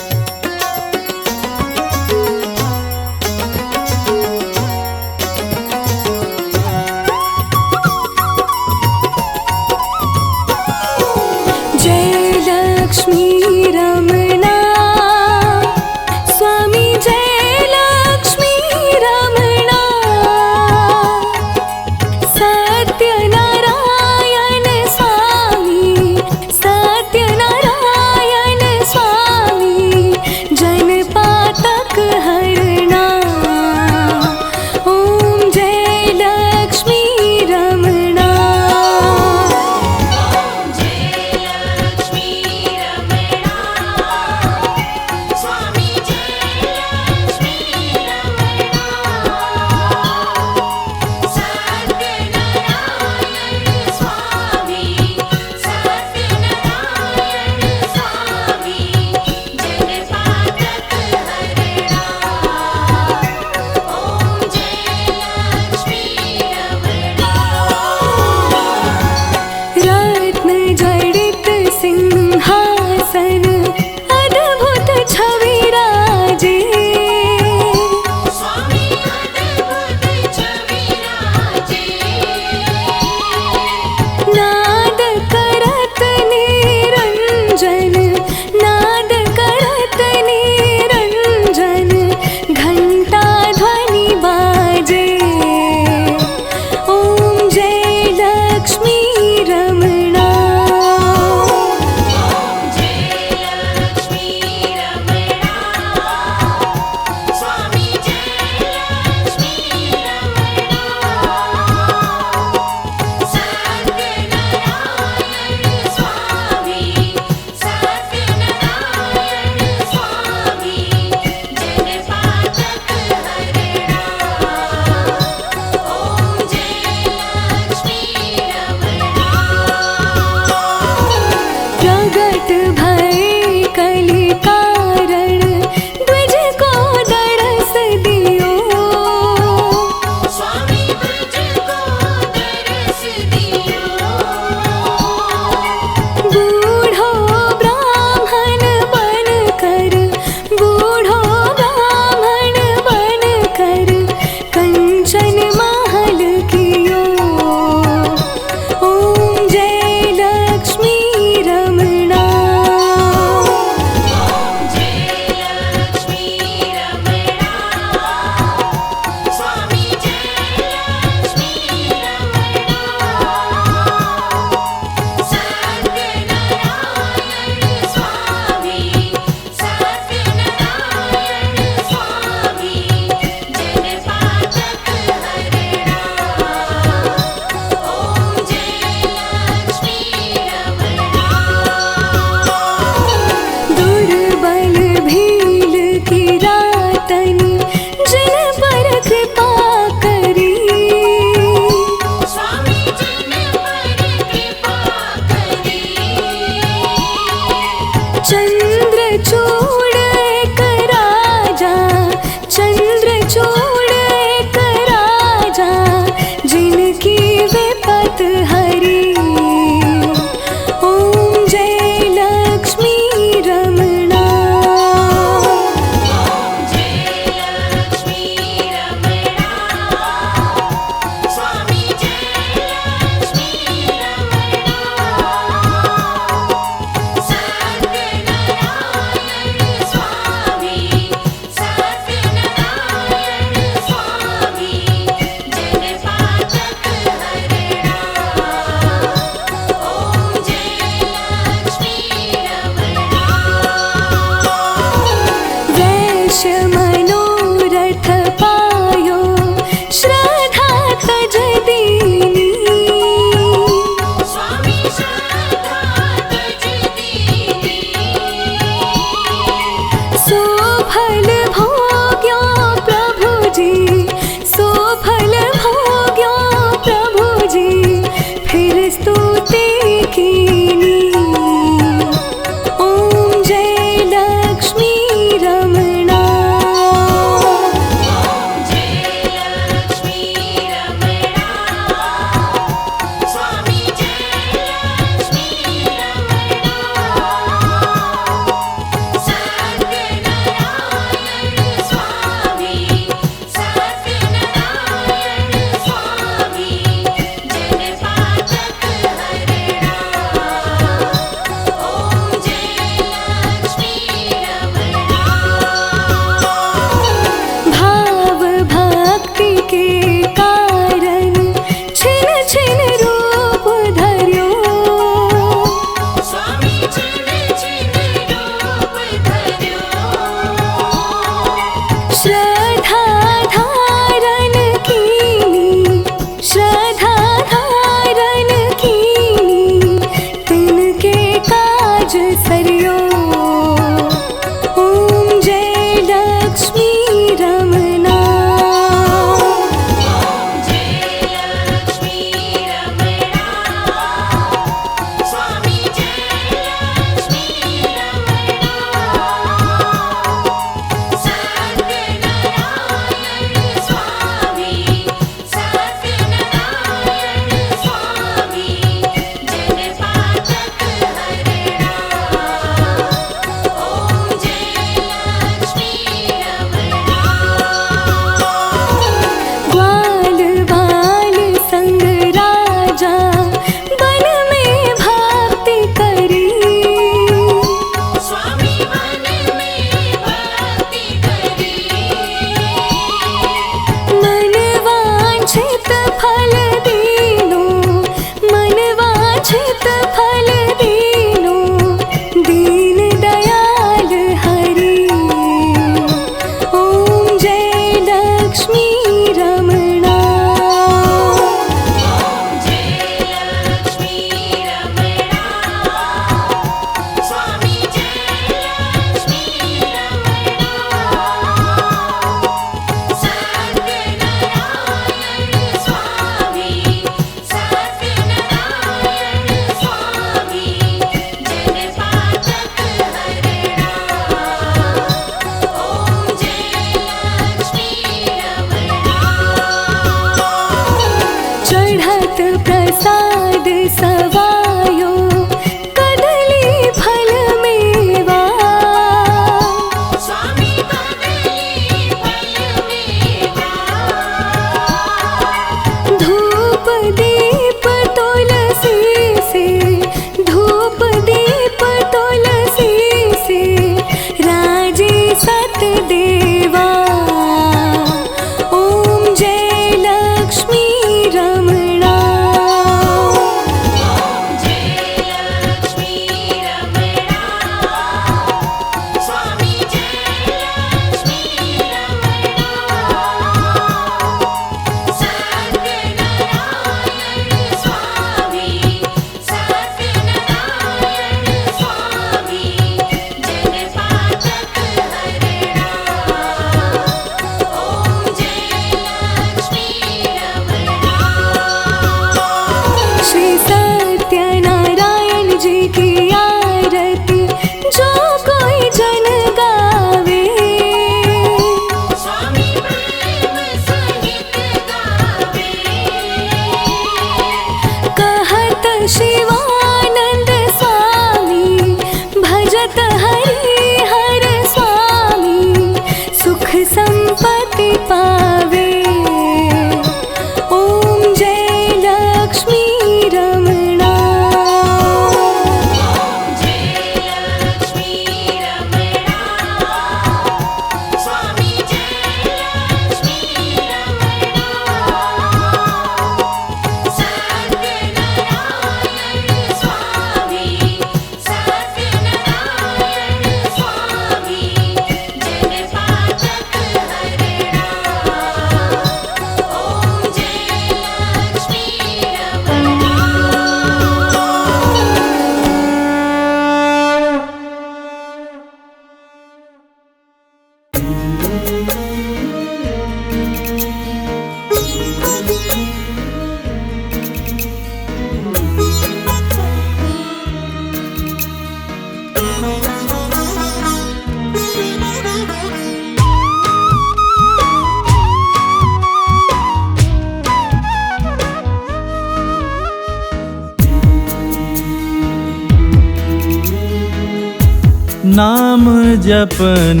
E: नाम जपन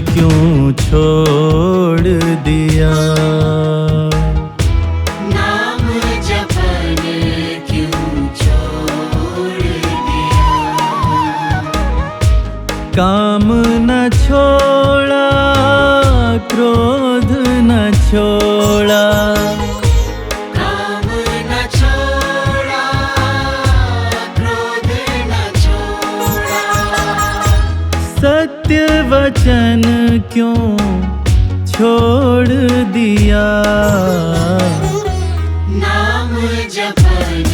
E: क्यों छोड़ दिया,
B: नाम जपन क्यों छोड़ दिया।
E: काम न छोड़ा, क्रोध न छोड़ा,
B: काम न छोड़ा, क्रोध न छोड़ा।
E: सत्य वचन क्यों छोड़ दिया,
B: नाम जपन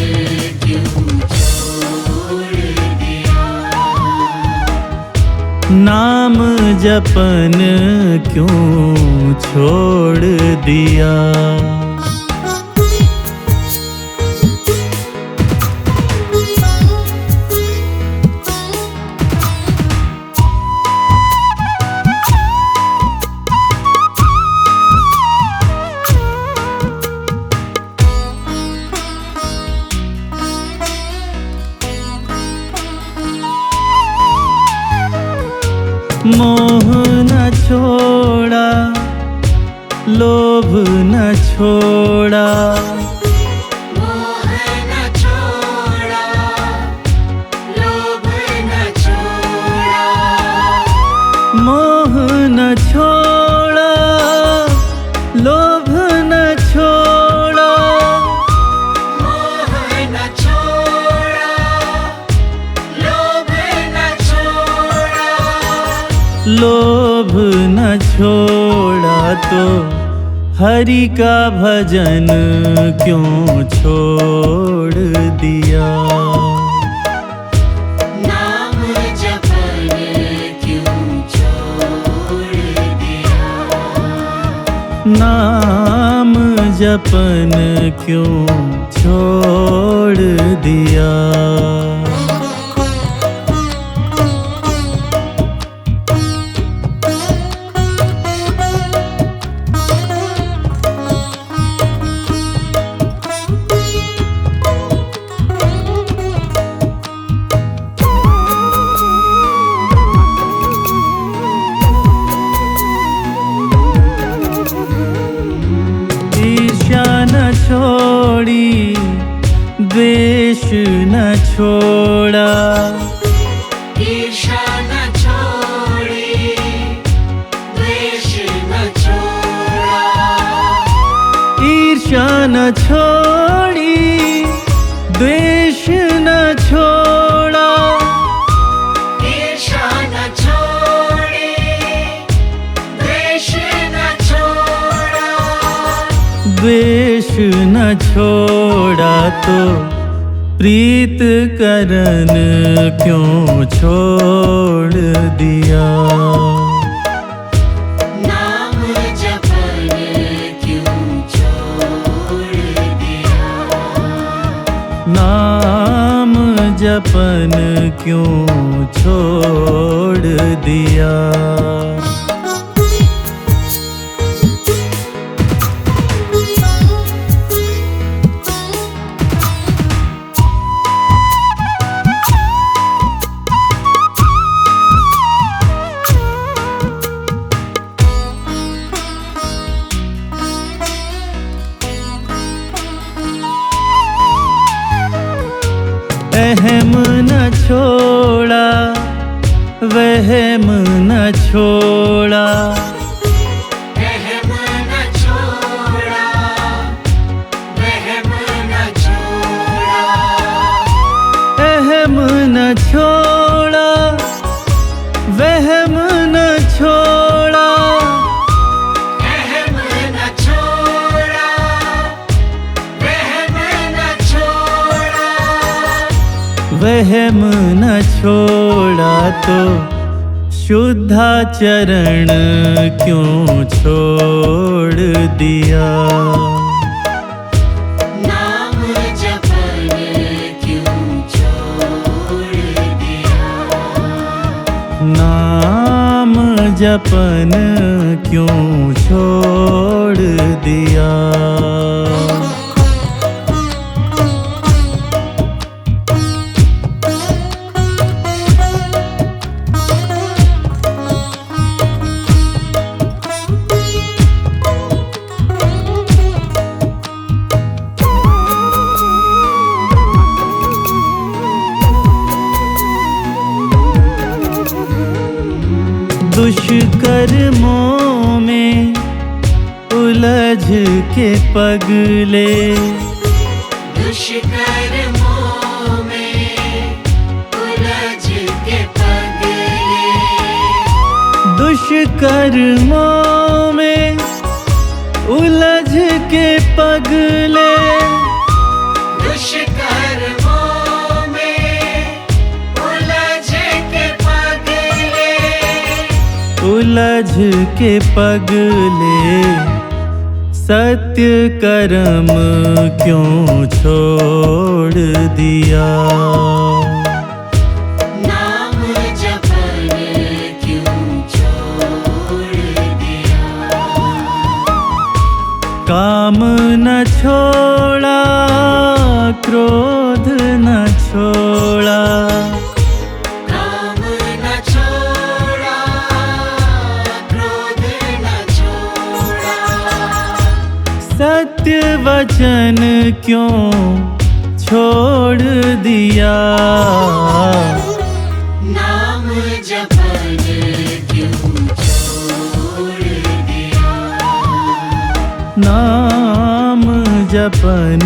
B: क्यों छोड़ दिया।
E: नाम जपन क्यों छोड़ दिया। मोह न छोड़ा, लोभ न छोड़ा,
B: मोह न छोड़ा, लोभ न छोड़ा।
E: मोह न छोड़ा, लोभ न छोड़ा,
B: मोह न छोड़ा, लोभ न छोड़ा।
E: लोभ न छोड़ा तो हरि का भजन क्यों छोड़ दिया,
B: नाम जपन क्यों छोड़ दिया।
E: नाम जपन क्यों छोड़ दिया। ईर्ष्या न छोड़ी, द्वेष न छोड़ा,
B: ईर्ष्या न छोड़ी, द्वेष न छोड़ा।
E: ईर्ष्या न छोड़ी, द्वेष न छोड़ा,
B: ईर्ष्या न छोड़ी, द्वेष न छोड़ा।
E: द्वेष न छोड़ा तो प्रीत करन क्यों छोड़ दिया,
B: नाम जपन क्यों छोड़ दिया।
E: नाम जपन क्यों छोड़ दिया। अहम न छोड़ा, वहम न छोड़ा,
B: अहम न छोड़ा, वहम न छोड़ा।
E: अहम न छोड़ा, वहम न छोड़ा,
B: अहम न छोड़ा, वहम न छोड़ा।
E: वहम न छोड़ा तो शुद्धाचरण क्यों छोड़ दिया।
B: नाम जपन क्यों छोड़ दिया।
E: नाम जपन क्यों छोड़ दिया। दुष्कर्मों में उलझ के पगले।
B: दुष्कर्मों में उलझ के पगले।
E: दुष्कर्मों में उलझ के पगले।
B: दुष्कर्मों में उलझ के पगले।
E: उलझ के पगले सत्य कर्म क्यों छोड़ दिया।
B: नाम जपन क्यों छोड़ दिया।
E: काम न छोड़ा, क्रोध न छोड़ा।
B: काम न छोड़ा, क्रोध न छोड़ा।
E: सत्य वचन क्यों छोड़ दिया।
B: नाम जपन क्यों छोड़ दिया।
E: नाम जपन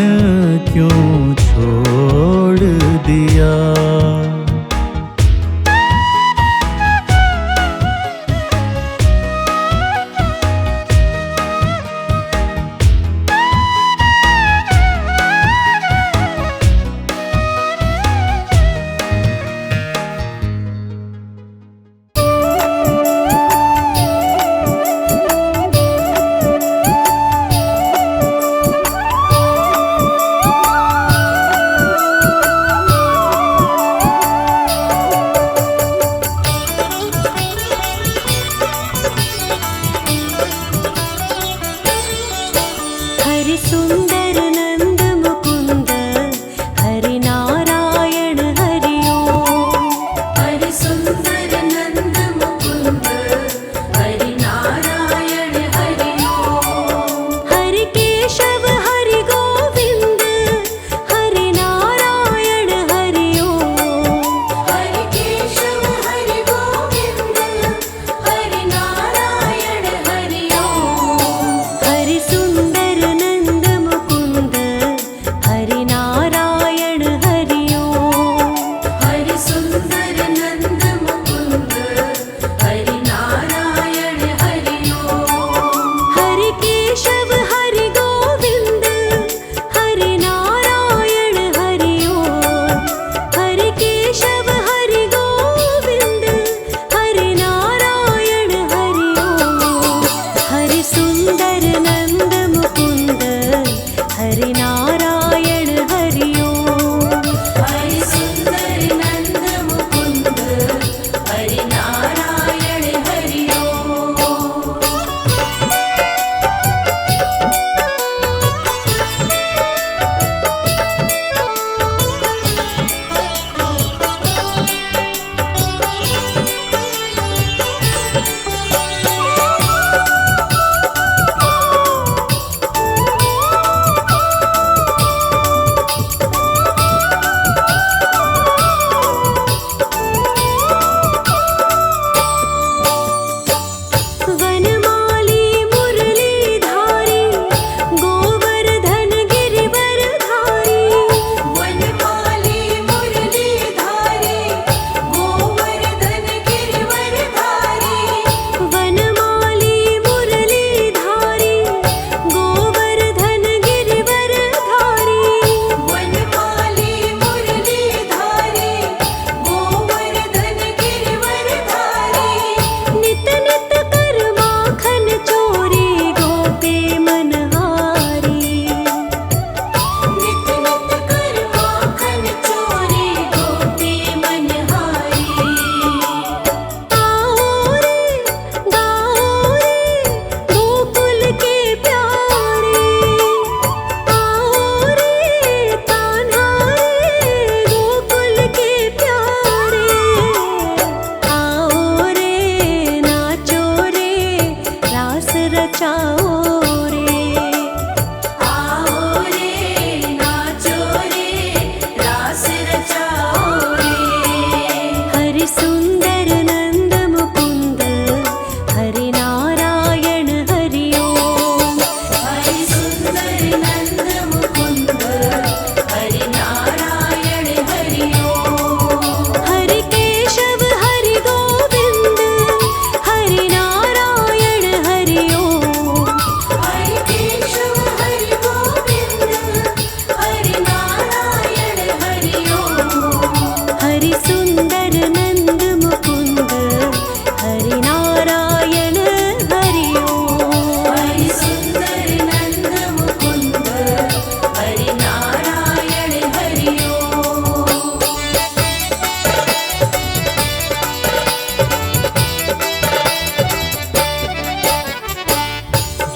E: क्यों छोड़ दिया।
D: हरि सुंदर नंद मुकुंद हरि नारायण हरि ओम।
B: हरि सुंदर नंद मुकुंद हरि नारायण हरि ओम।
D: हरि केशव हरि गोविंद हरि नारायण हरि ओम।
B: हरि केशव हरि गोविंद हरि नारायण हरि ओम।
D: हरि सुंदर नंद मुकुंद हरि नारायण हरि ओम।
B: हरि सुंदर नंद मुकुंद हरि नारायण हरि ओम।
D: हरि केशव हरि गोविंद हरि नारायण हरि ओम। हरि केशव हरि गोविंद हरि नारायण हरि ओम। हरि सुंदर नंद मुकुंद हरि नारायण हरि ओम।
B: हरि सुंदर नंद मुकुंद हरि नारायण हरि ओम।
D: वनमाली मुरलीधारी गोवर्धन गिरिवरधारी।
B: वनमाली मुरलीधारी गोवर्धन गिरिवरधारी।
D: वनमाली मुरलीधारी गोवर्धन गिरिवरधारी।
B: वनमाली मुरलीधारी गोवर्धन गिरिवरधारी।
D: रचाओ रे।
B: आओ रे नाचो रे रास रचाओ रे।
D: हरि सुंदर नंद मुकुंद हरि नारायण हरि ओम।
B: हरि सुंदर नंद मुकुंद हरि नारायण हरि ओम।
D: हरि केशव हरि गोविंद हरि नारायण हरि ओम।
B: हरि केशव हरि गोविंद हरि नारायण हरि ओम।
D: हरि सुंदर नंद मुकुंद हरि नारायण हरि ओम।
B: हरि सुंदर नंद मुकुंद हरि नारायण हरि ओम।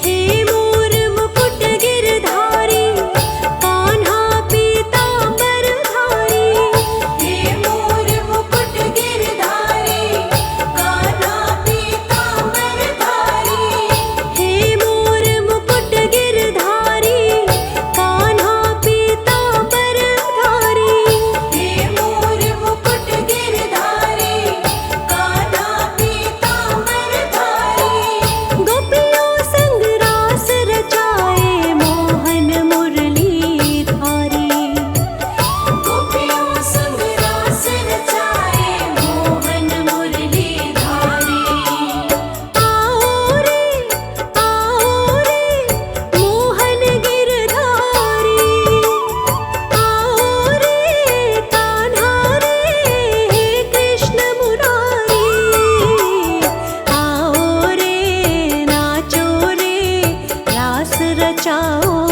D: हे मोर मुकुट गिरधारी कान्हा पीतांबर धारी।
B: हे मोर मुकुट गिरधारी कान्हा पीतांबर धारी।
D: हे मोर मुकुट गिरधारी कान्हा पीतांबर धारी।
B: हे मोर मुकुट गिरधारी कान्हा पीतांबर धारी।
D: गोपियों संग रास रचाए मोहन मुरली धारी।
B: गोपियों संग रास रचाए मोहन मुरली धारी।
D: आओ रे मोहन गिरधारी। आओ रे कान्हा रे हे कृष्ण मुरारी। आओ रे नाचो रे रास रचाओ